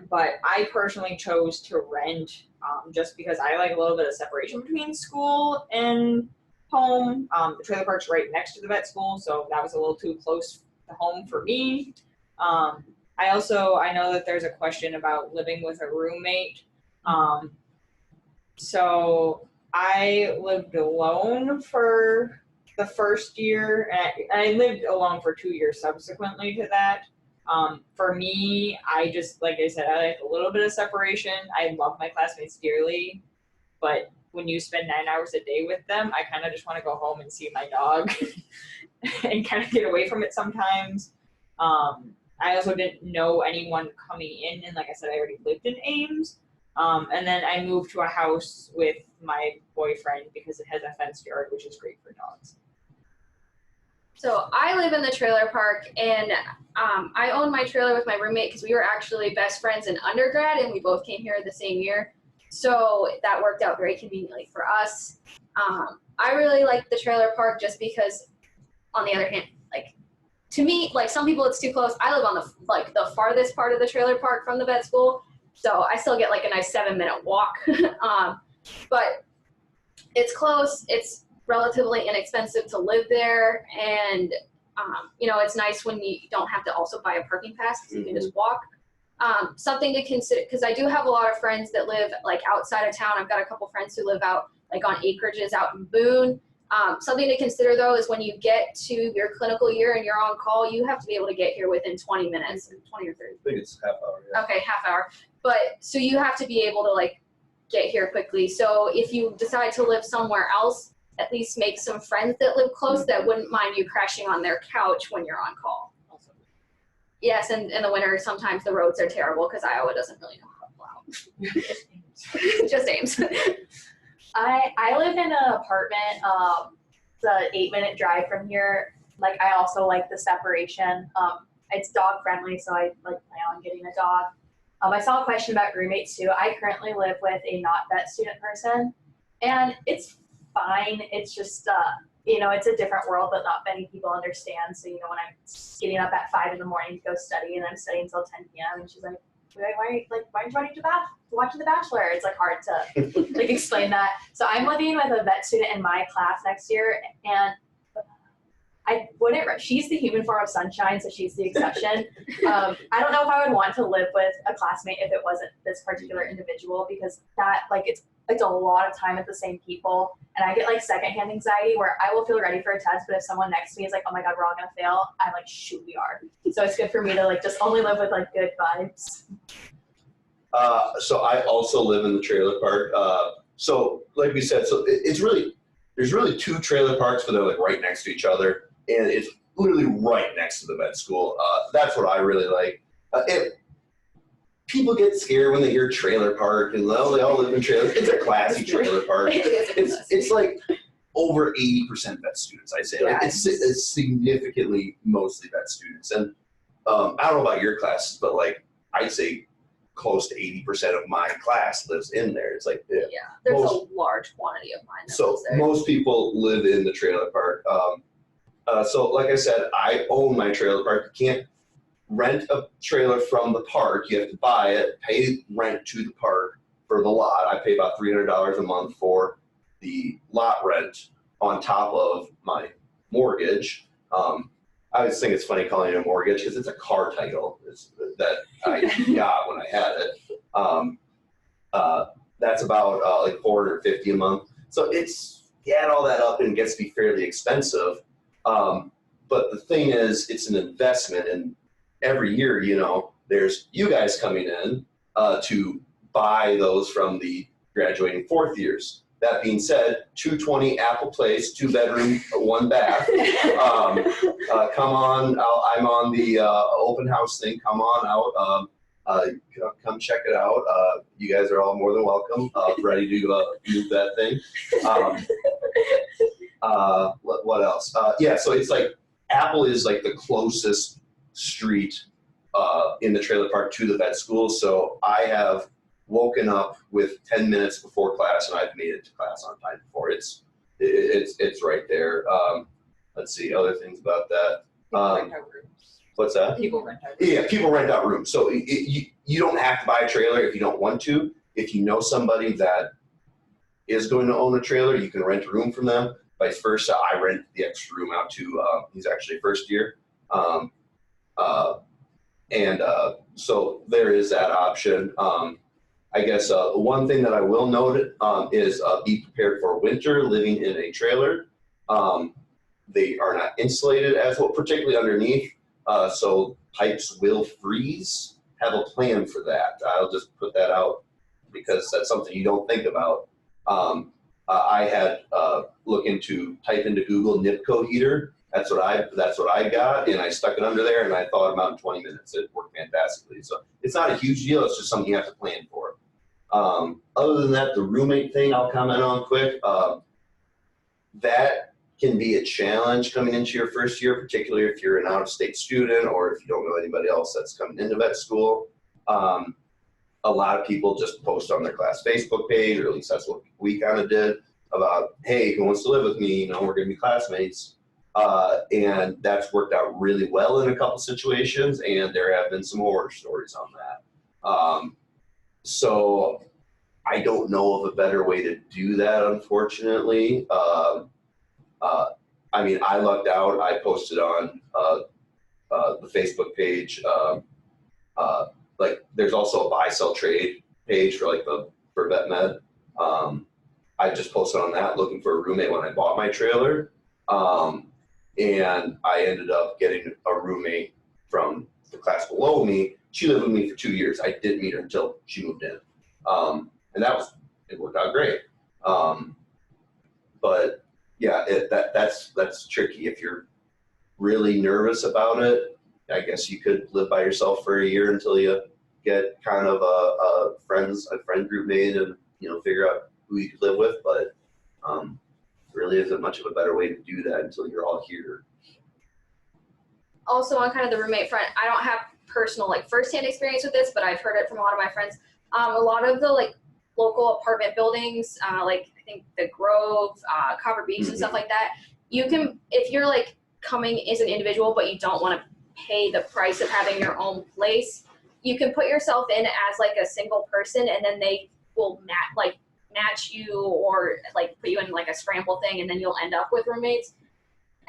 Speaker 2: But I personally chose to rent just because I like a little bit of separation between school and home. The trailer park's right next to the vet school, so that was a little too close to home for me. I know that there's a question about living with a roommate. So I lived alone for the first year, and I lived alone for 2 years subsequently to that. For me, I just, like I said, I like a little bit of separation. I love my classmates dearly, but when you spend 9 hours a day with them, I kind of just want to go home and see my dog and kind of get away from it sometimes. I also didn't know anyone coming in, and like I said, I already lived in Ames. And then I moved to a house with my boyfriend because it has a fenced yard, which is great for dogs.
Speaker 3: So I live in the trailer park, and I own my trailer with my roommate because we were actually best friends in undergrad, and we both came here the same year. So that worked out very conveniently for us. I really like the trailer park just because, on the other hand, to me, some people it's too close. I live on the farthest part of the trailer park from the vet school, so I still get a nice 7-minute walk. But it's close. It's relatively inexpensive to live there, and You know, it's nice when you don't have to also buy a parking pass because you can just walk. Something to consider, because I do have a lot of friends that live like outside of town. I've got a couple friends who live out like on acreages out in Boone. Something to consider though is when you get to your clinical year and you're on call, you have to be able to get here within 20 minutes, 20 or 30.
Speaker 5: I think it's half hour. Yeah.
Speaker 3: Okay, half hour. But so you have to be able to like get here quickly. So if you decide to live somewhere else, at least make some friends that live close that wouldn't mind you crashing on their couch when you're on call. Yes, and in the winter, sometimes the roads are terrible because Iowa doesn't really know how to plow. Just Ames.
Speaker 4: I live in an apartment. It's an 8-minute drive from here. Like, I also like the separation. It's dog friendly, so I like plan on getting a dog. I saw a question about roommates too. I currently live with a not vet student person, and it's fine. It's just, you know, it's a different world that not many people understand. So, you know, when I'm getting up at 5 in the morning to go study, and I'm studying until 10 p.m., and she's like, why are you watching The Bachelor? It's like hard to like explain that. So I'm living with a vet student in my class next year, and I wouldn't. She's the human form of sunshine, so she's the exception. I don't know if I would want to live with a classmate if it wasn't this particular individual, because that like it's a lot of time with the same people, and I get like secondhand anxiety where I will feel ready for a test, but if someone next to me is like, oh my god, we're all gonna fail, I'm like, shoot, we are. So it's good for me to like just only live with like good vibes.
Speaker 5: So I also live in the trailer park. So like we said, so it's really, there's really 2 trailer parks, but they're like right next to each other, and it's literally right next to the vet school. That's what I really like. People get scared when they hear trailer park, and they all live in trailers. It's a classy trailer park. It's like over 80% vet students, I'd say. Like it's significantly mostly vet students. And I don't know about your classes, but like I'd say close to 80% of my class lives in there. It's like
Speaker 3: there's a large quantity of mine.
Speaker 5: So most people live in the trailer park. So like I said, I own my trailer park. You can't rent a trailer from the park. You have to buy it, pay rent to the park for the lot. I pay about $300 a month for the lot rent on top of my mortgage. I just think it's funny calling it a mortgage because it's a car title that I got when I had it. That's about like $450 a month. So it's, you add all that up and it gets to be fairly expensive. But the thing is, it's an investment, and every year, you know, there's you guys coming in to buy those from the graduating 4th years. That being said, 220 Apple Place, 2-bedroom, 1 bath. Come on, I'm on the open house thing. Come on out. Come check it out. You guys are all more than welcome. Ready to move that thing. What else? Yeah, so it's like Apple is like the closest street in the trailer park to the vet school. So I have woken up with 10 minutes before class, and I've made it to class on time before. It's right there. Let's see other things about that. What's that?
Speaker 1: People rent out rooms.
Speaker 5: Yeah, people rent out rooms. So you don't have to buy a trailer if you don't want to. If you know somebody that is going to own a trailer, you can rent a room from them. Vice versa, I rent the extra room out to, he's actually 1st year. So there is that option. I guess one thing that I will note is be prepared for winter living in a trailer. They are not insulated as well, particularly underneath, so pipes will freeze. Have a plan for that. I'll just put that out because that's something you don't think about. I had type into Google NIPCO heater. That's what I got, and I stuck it under there, and I thawed them out in 20 minutes. It worked fantastically. So it's not a huge deal. It's just something you have to plan for. Other than that, the roommate thing I'll comment on quick. That can be a challenge coming into your 1st year, particularly if you're an out-of-state student or if you don't know anybody else that's coming into vet school. A lot of people just post on their class Facebook page, or at least that's what we kind of did, about, hey, who wants to live with me? You know, we're going to be classmates. And that's worked out really well in a couple situations, and there have been some horror stories on that. So I don't know of a better way to do that, unfortunately. I mean, I lucked out. I posted on the Facebook page. Like, there's also a buy sell trade page for for Vet Med. I just posted on that looking for a roommate when I bought my trailer, and I ended up getting a roommate from the class below me. She lived with me for 2 years. I didn't meet her until she moved in, and it worked out great. But yeah, that's tricky. If you're really nervous about it, I guess you could live by yourself for a year until you get kind of a friend group made and, you know, figure out who you could live with. But really isn't much of a better way to do that until you're all here.
Speaker 3: Also, on kind of the roommate front, I don't have personal like firsthand experience with this, but I've heard it from a lot of my friends. A lot of the like local apartment buildings, like I think the Grove, Copper Beach, and stuff like that, you can, if you're like coming as an individual but you don't want to pay the price of having your own place, you can put yourself in as like a single person, and then they will match you or like put you in like a scramble thing, and then you'll end up with roommates.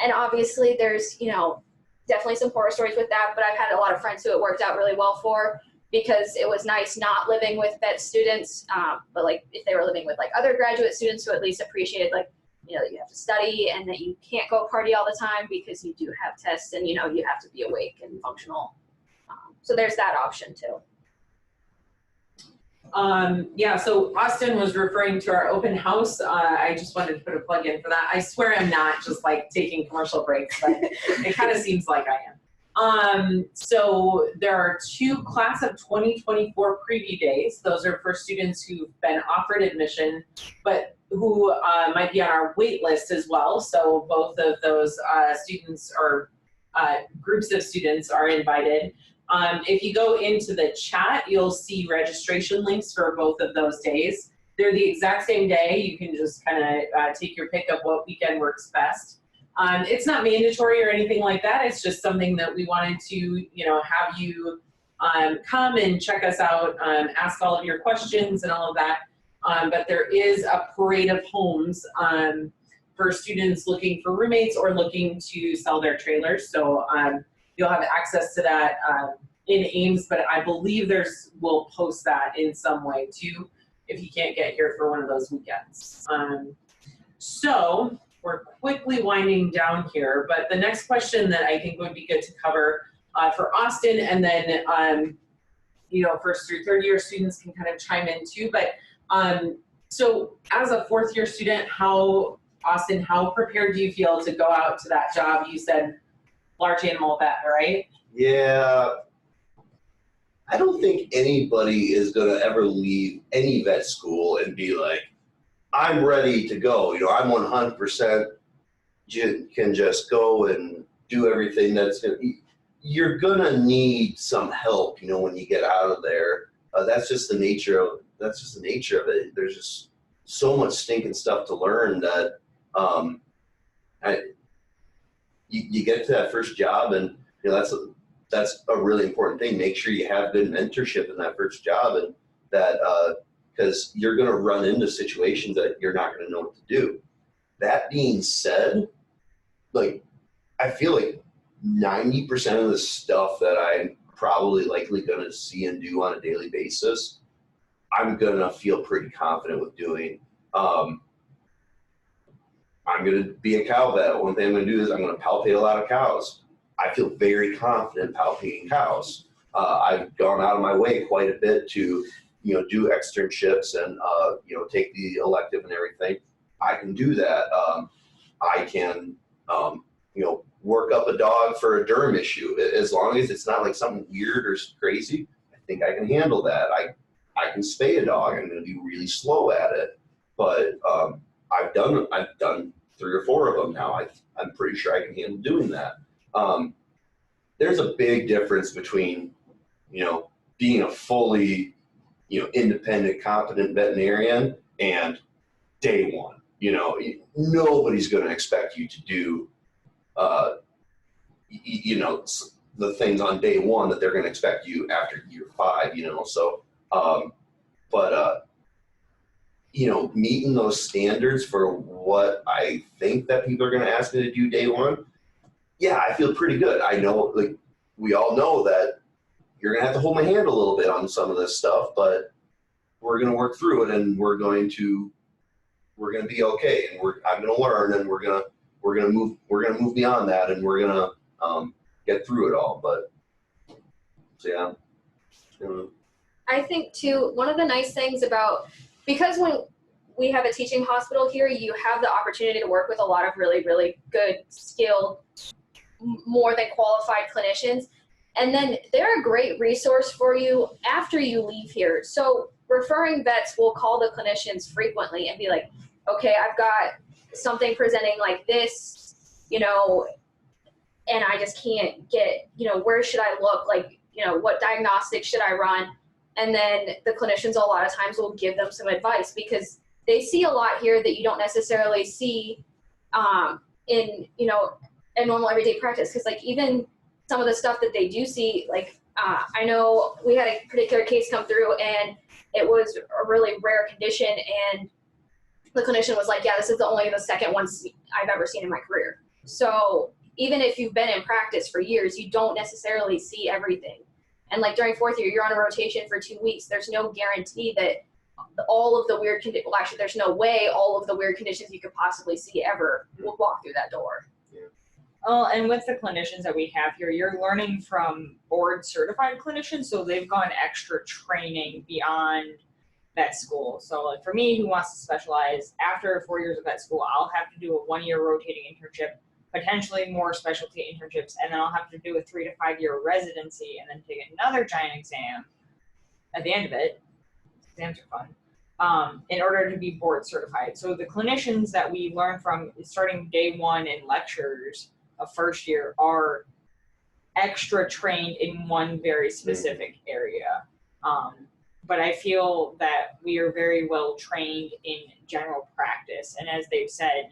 Speaker 3: And obviously there's, you know, definitely some horror stories with that, but I've had a lot of friends who it worked out really well for, because it was nice not living with vet students, but like if they were living with like other graduate students who at least appreciated like, you know, that you have to study and that you can't go party all the time because you do have tests and, you know, you have to be awake and functional. So there's that option too.
Speaker 1: Yeah, so Austin was referring to our open house. I just wanted to put a plug in for that. I swear I'm not just like taking commercial breaks, but it kind of seems like I am. So there are 2 class of 2024 preview days. Those are for students who've been offered admission, but who might be on our wait list as well. So both of those students or groups of students are invited. If you go into the chat, you'll see registration links for both of those days. They're the exact same day. You can just kind of take your pick of what weekend works best. It's not mandatory or anything like that. It's just something that we wanted to, you know, have you come and check us out, ask all of your questions and all of that. But there is a parade of homes for students looking for roommates or looking to sell their trailers. So you'll have access to that in Ames, but I believe we'll post that in some way too if you can't get here for one of those weekends. So we're quickly winding down here, but the next question that I think would be good to cover for Austin, and then you know, first through third year students can kind of chime in too. But so as a fourth year student, Austin, how prepared do you feel to go out to that job? You said large animal vet, right?
Speaker 5: Yeah, I don't think anybody is going to ever leave any vet school and be like, I'm ready to go. You know, I'm 100% can just go and do everything that's going to. You're going to need some help, you know, when you get out of there. That's just the nature of it. There's just so much stinking stuff to learn that you get to that first job, and you know that's a really important thing. Make sure you have good mentorship in that first job, and that because you're going to run into situations that you're not going to know what to do. That being said, like I feel like 90% of the stuff that I'm probably likely going to see and do on a daily basis, I'm going to feel pretty confident with doing. I'm going to be a cow vet. One thing I'm going to do is I'm going to palpate a lot of cows. I feel very confident palpating cows. I've gone out of my way quite a bit to, you know, do externships and, you know, take the elective and everything. I can do that. I can, you know, work up a dog for a derm issue. As long as it's not like something weird or crazy, I think I can handle that. I can spay a dog. I'm going to be really slow at it, but I've done 3 or 4 of them now. I'm pretty sure I can handle doing that. There's a big difference between, you know, being a fully, you know, independent, competent veterinarian and day one. You know, nobody's going to expect you to do, you know, the things on day one that they're going to expect you after year 5. You know, so, meeting those standards for what I think that people are going to ask me to do day one, yeah, I feel pretty good. I know, like, we all know that you're going to have to hold my hand a little bit on some of this stuff, but we're going to work through it, and we're going to be okay, and I'm going to learn, and we're going to move beyond that, and we're going to get through it all. But so yeah.
Speaker 3: I think too, one of the nice things about, because when we have a teaching hospital here, you have the opportunity to work with a lot of really, really good, skilled, more than qualified clinicians. And then they're a great resource for you after you leave here. So referring vets will call the clinicians frequently and be like, okay, I've got something presenting like this, and I just can't get, where should I look? Like, what diagnostics should I run? And then the clinicians a lot of times will give them some advice, because they see a lot here that you don't necessarily see in, a normal everyday practice. Because like even some of the stuff that they do see, like I know we had a particular case come through and it was a really rare condition, and the clinician was like, yeah, this is the second one I've ever seen in my career. So even if you've been in practice for years, you don't necessarily see everything. And like during fourth year, you're on a rotation for 2 weeks. There's no guarantee that all of the weird conditions, well, actually, there's no way all of the weird conditions you could possibly see ever will walk through that door.
Speaker 2: Oh, and with the clinicians that we have here, you're learning from board certified clinicians, so they've gone extra training beyond vet school. So like for me, who wants to specialize, after 4 years of vet school, I'll have to do a 1 year rotating internship, potentially more specialty internships, and then I'll have to do a 3 to 5 year residency and then take another giant exam at the end of it. Exams are fun. In order to be board certified. So the clinicians that we learn from starting day one in lectures of first year are extra trained in one very specific area. But I feel that we are very well trained in general practice. And as they've said,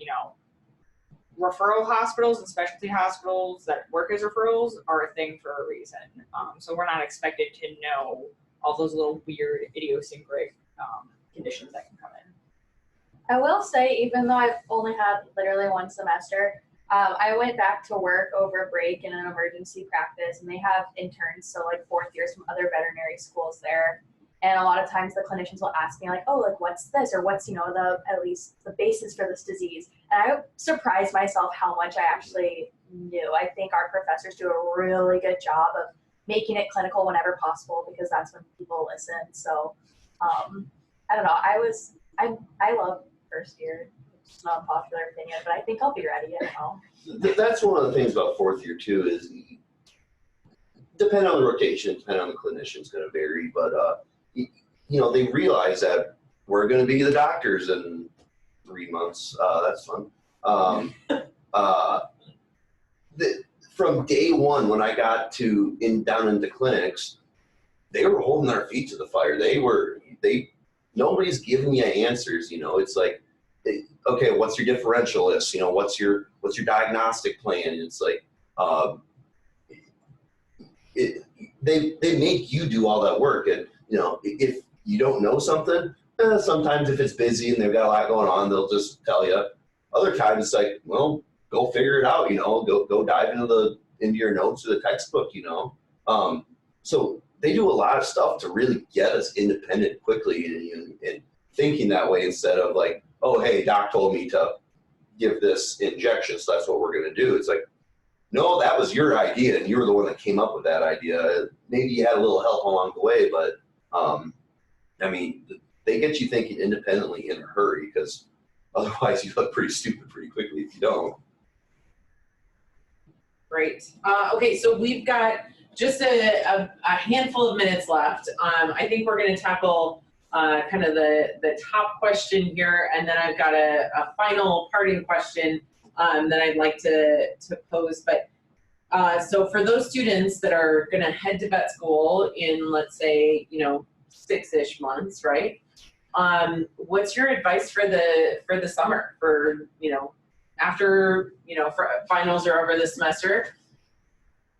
Speaker 2: referral hospitals and specialty hospitals that work as referrals are a thing for a reason. So we're not expected to know all those little weird idiosyncratic conditions that can come in.
Speaker 4: I will say, even though I've only had literally 1 semester, I went back to work over break in an emergency practice, and they have interns, so like 4th years from other veterinary schools there. And a lot of times the clinicians will ask me like, oh, like what's this, or what's, at least the basis for this disease. And I surprised myself how much I actually knew. I think our professors do a really good job of making it clinical whenever possible, because that's when people listen. So I don't know. I love first year. It's not a popular opinion, but I think I'll be ready. I don't know.
Speaker 5: That's one of the things about 4th year too, is depending on the rotation, depending on the clinician, it's going to vary. But they realize that we're going to be the doctors in 3 months. That's fun. From day one, when I got down into clinics, they were holding their feet to the fire. Nobody's giving you answers. It's like, okay, what's your differential list? What's your diagnostic plan? It's like, they make you do all that work. And, if you don't know something, sometimes if it's busy and they've got a lot going on, they'll just tell you. Other times it's like, well, go figure it out, go dive into your notes or the textbook, So they do a lot of stuff to really get us independent quickly and thinking that way, instead of like, oh, hey, doc told me to give this injection, so that's what we're going to do. It's like, no, that was your idea, and you were the one that came up with that idea. Maybe you had a little help along the way, but they get you thinking independently in a hurry, because otherwise you look pretty stupid pretty quickly if you don't.
Speaker 1: Great. Okay, so we've got just a handful of minutes left. I think we're going to tackle kind of the top question here, and then I've got a final parting question that I'd like to pose. But so for those students that are going to head to vet school in, let's say, 6-ish months, right? What's your advice for the summer, for after for finals are over this semester?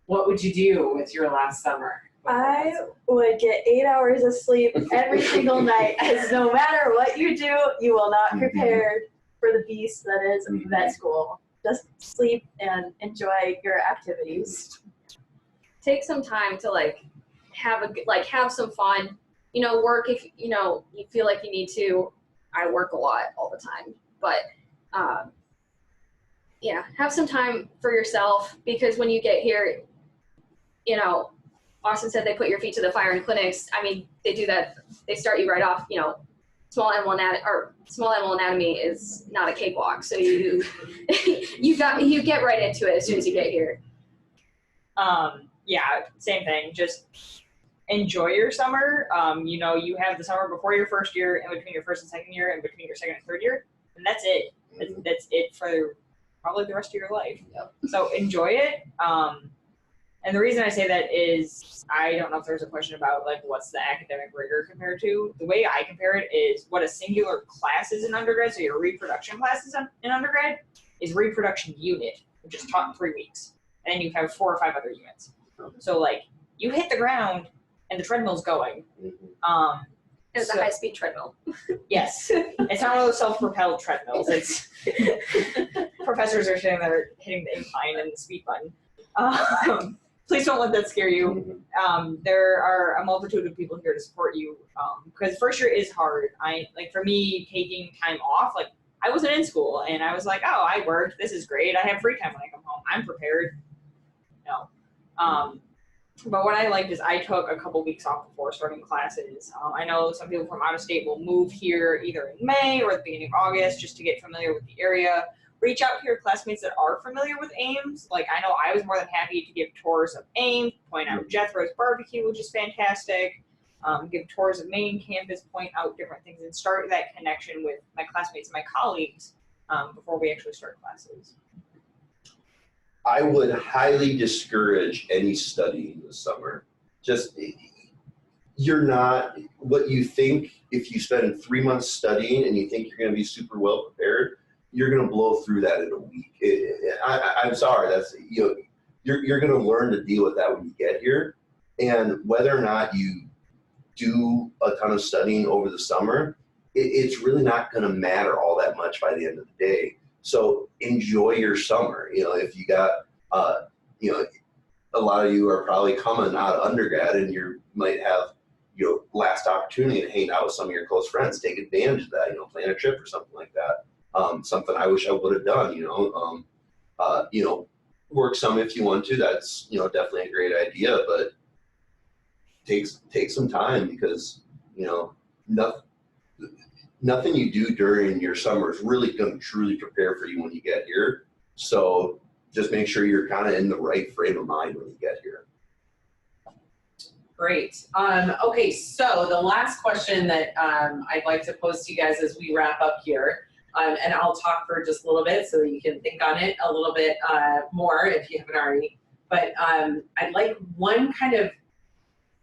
Speaker 1: What would you do with your last summer?
Speaker 4: I would get 8 hours of sleep every single night, as no matter what you do, you will not prepare for the beast that is vet school. Just sleep and enjoy your activities.
Speaker 3: Take some time to have some fun. Work if you feel like you need to. I work a lot all the time, but have some time for yourself, because when you get here, Austin said they put your feet to the fire in clinics. I mean, they do that. They start you right off. Small animal anatomy is not a cakewalk. So you get right into it as soon as you get here.
Speaker 2: Yeah, same thing. Just enjoy your summer. You have the summer before your first year, in between your first and second year, and between your second and third year, and that's it. That's it for probably the rest of your life.
Speaker 3: Yep.
Speaker 2: So enjoy it. And the reason I say that is, I don't know if there's a question about what's the academic rigor compared to. The way I compare it is what a singular class is in undergrad, so your reproduction classes in undergrad, is reproduction unit, which is taught in 3 weeks. And then you have 4 or 5 other units. So you hit the ground and the treadmill's going.
Speaker 3: It's a high-speed treadmill.
Speaker 2: Yes. It's not one of those self-propelled treadmills. It's professors are sitting there hitting the incline and the speed button. Please don't let that scare you. There are a multitude of people here to support you, because first year is hard. For me, taking time off, I wasn't in school, and I was like, oh, I worked. This is great. I have free time when I come home. I'm prepared. No. But what I liked is I took a couple weeks off before starting classes. I know some people from out of state will move here either in May or at the beginning of August just to get familiar with the area. Reach out to your classmates that are familiar with Ames. I know I was more than happy to give tours of Ames, point out Jethro's barbecue, which is fantastic, give tours of main campus, point out different things, and start that connection with my classmates and my colleagues before we actually start classes.
Speaker 5: I would highly discourage any studying this summer. You're not what you think. If you spend 3 months studying and you think you're going to be super well prepared, you're going to blow through that in a week. I'm sorry, that's you're going to learn to deal with that when you get here. And whether or not you do a ton of studying over the summer, it's really not going to matter all that much by the end of the day. So enjoy your summer. If you got, a lot of you are probably coming out of undergrad and you might have, last opportunity to hang out with some of your close friends. Take advantage of that. Plan a trip or something like that. Something I wish I would have done. Work some if you want to. That's definitely a great idea. But take some time, because nothing you do during your summer is really going to truly prepare for you when you get here. So just make sure you're kind of in the right frame of mind when you get here.
Speaker 1: Great. Okay, so the last question that I'd like to pose to you guys as we wrap up here, and I'll talk for just a little bit so that you can think on it a little bit more if you haven't already. But I'd like one kind of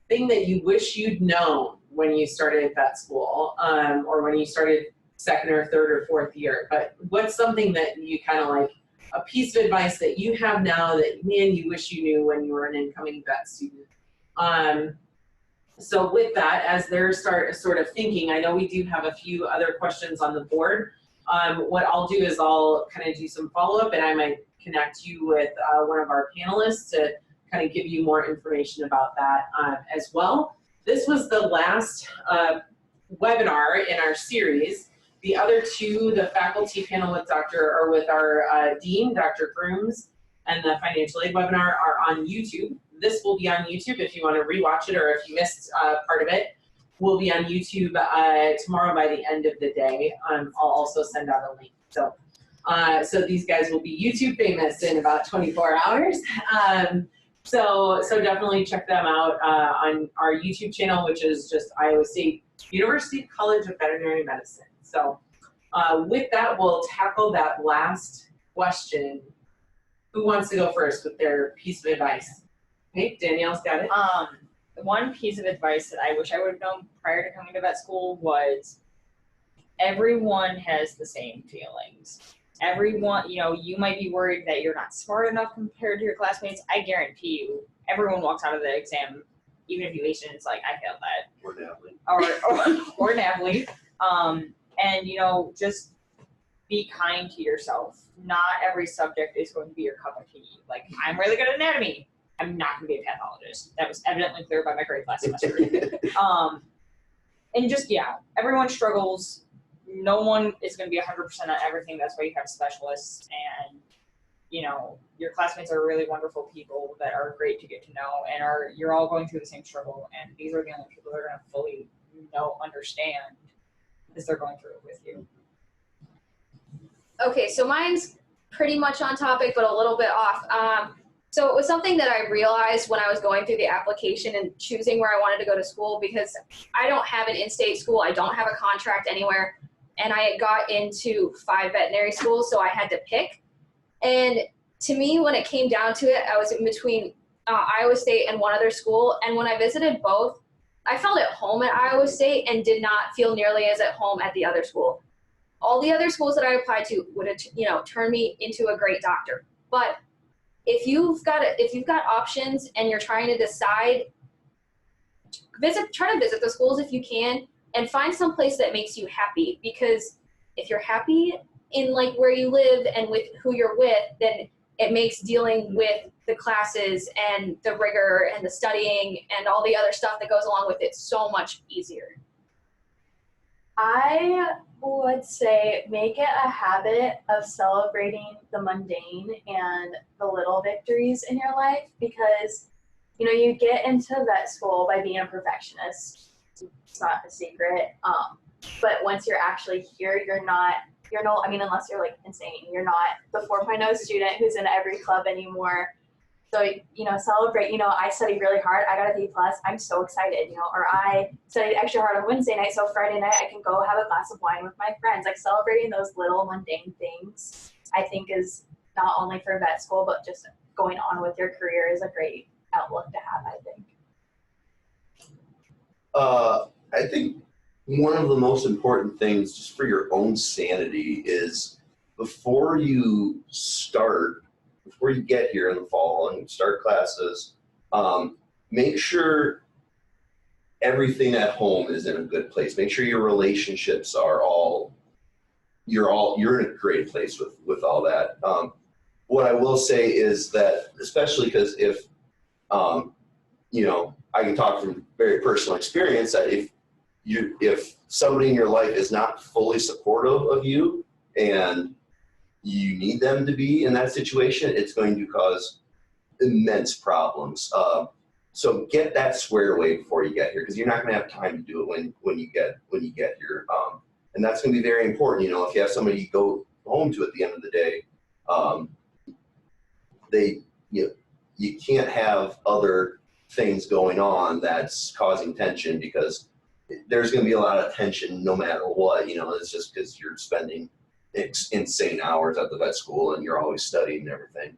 Speaker 1: thing that you wish you'd known when you started vet school, or when you started second or third or fourth year. But what's something that you kind of a piece of advice that you have now that, man, you wish you knew when you were an incoming vet student? So with that, as they're sort of thinking, I know we do have a few other questions on the board. What I'll do is I'll kind of do some follow-up, and I might connect you with one of our panelists to kind of give you more information about that as well. This was the last webinar in our series. The other two, the faculty panel with our dean, Dr. Grooms, and the financial aid webinar are on YouTube. This will be on YouTube if you want to rewatch it, or if you missed part of it. Will be on YouTube tomorrow by the end of the day. I'll also send out a link. So these guys will be YouTube famous in about 24 hours. So definitely check them out on our YouTube channel, which is just Iowa State University College of Veterinary Medicine. So with that, we'll tackle that last question. Who wants to go first with their piece of advice? Okay, Danielle's got it.
Speaker 2: One piece of advice that I wish I would have known prior to coming to vet school was everyone has the same feelings. Everyone, you might be worried that you're not smart enough compared to your classmates. I guarantee you, everyone walks out of the exam even if you ace it, it's like, I failed that.
Speaker 5: Or Natalie.
Speaker 2: Or Natalie. And, you know, just be kind to yourself. Not every subject is going to be your cup of tea. Like, I'm really good at anatomy. I'm not going to be a pathologist. That was evidently clear by my grade last semester. And just, yeah, everyone struggles. No one is going to be 100% on everything. That's why you have specialists. And, you know, your classmates are really wonderful people that are great to get to know, and you're all going through the same struggle. And these are the only people that are going to fully understand, because they're going through it with you.
Speaker 3: Okay, so mine's pretty much on topic, but a little bit off. So it was something that I realized when I was going through the application and choosing where I wanted to go to school, because I don't have an in-state school, I don't have a contract anywhere, and I got into 5 veterinary schools, so I had to pick. And to me, when it came down to it, I was in between Iowa State and one other school, and when I visited both, I felt at home at Iowa State and did not feel nearly as at home at the other school. All the other schools that I applied to would have, you know, turned me into a great doctor. But if you've got options and you're trying to decide, try to visit the schools if you can, and find some place that makes you happy. Because if you're happy in like where you live and with who you're with, then it makes dealing with the classes and the rigor and the studying and all the other stuff that goes along with it so much easier.
Speaker 4: I would say make it a habit of celebrating the mundane and the little victories in your life, because, you know, you get into vet school by being a perfectionist. It's not a secret. But once you're actually here, I mean, unless you're like insane, you're not the 4.0 student who's in every club anymore. So, you know, celebrate, you know, I studied really hard, I got a B+, I'm so excited, you know, or I studied extra hard on Wednesday night, so Friday night I can go have a glass of wine with my friends. Like, celebrating those little mundane things, I think, is not only for vet school, but just going on with your career is a great outlook to have, I think.
Speaker 5: I think one of the most important things just for your own sanity is before you get here in the fall and start classes, make sure everything at home is in a good place. Make sure your relationships are you're in a great place with all that. What I will say is that, especially because if, you know, I can talk from very personal experience, that if somebody in your life is not fully supportive of you and you need them to be in that situation, it's going to cause immense problems. So get that squared away before you get here, because you're not going to have time to do it when you get here. And that's going to be very important. You know, if you have somebody you go home to at the end of the day, you can't have other things going on that's causing tension, because there's going to be a lot of tension no matter what. You know, it's just because you're spending insane hours at the vet school and you're always studying and everything.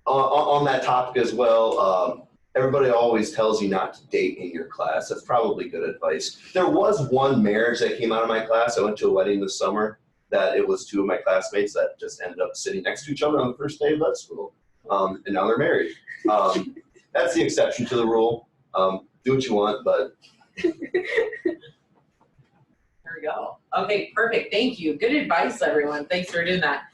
Speaker 5: On that topic as well, everybody always tells you not to date in your class. That's probably good advice. There was one marriage that came out of my class. I went to a wedding this summer that it was 2 of my classmates that just ended up sitting next to each other on the first day of vet school. And now they're married. That's the exception to the rule. Do what you want, but.
Speaker 1: There we go. Okay, perfect. Thank you. Good advice, everyone. Thanks for doing that.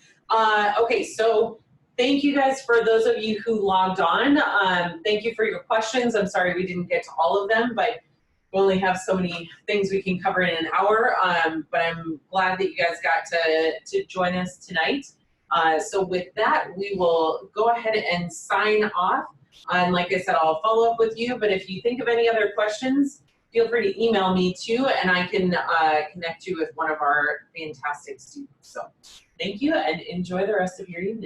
Speaker 1: Okay, so thank you guys for those of you who logged on. Thank you for your questions. I'm sorry we didn't get to all of them, but we only have so many things we can cover in an hour. But I'm glad that you guys got to join us tonight. So with that, we will go ahead and sign off. And like I said, I'll follow up with you, but if you think of any other questions, feel free to email me too, and I can connect you with one of our fantastic students. So thank you, and enjoy the rest of your evening.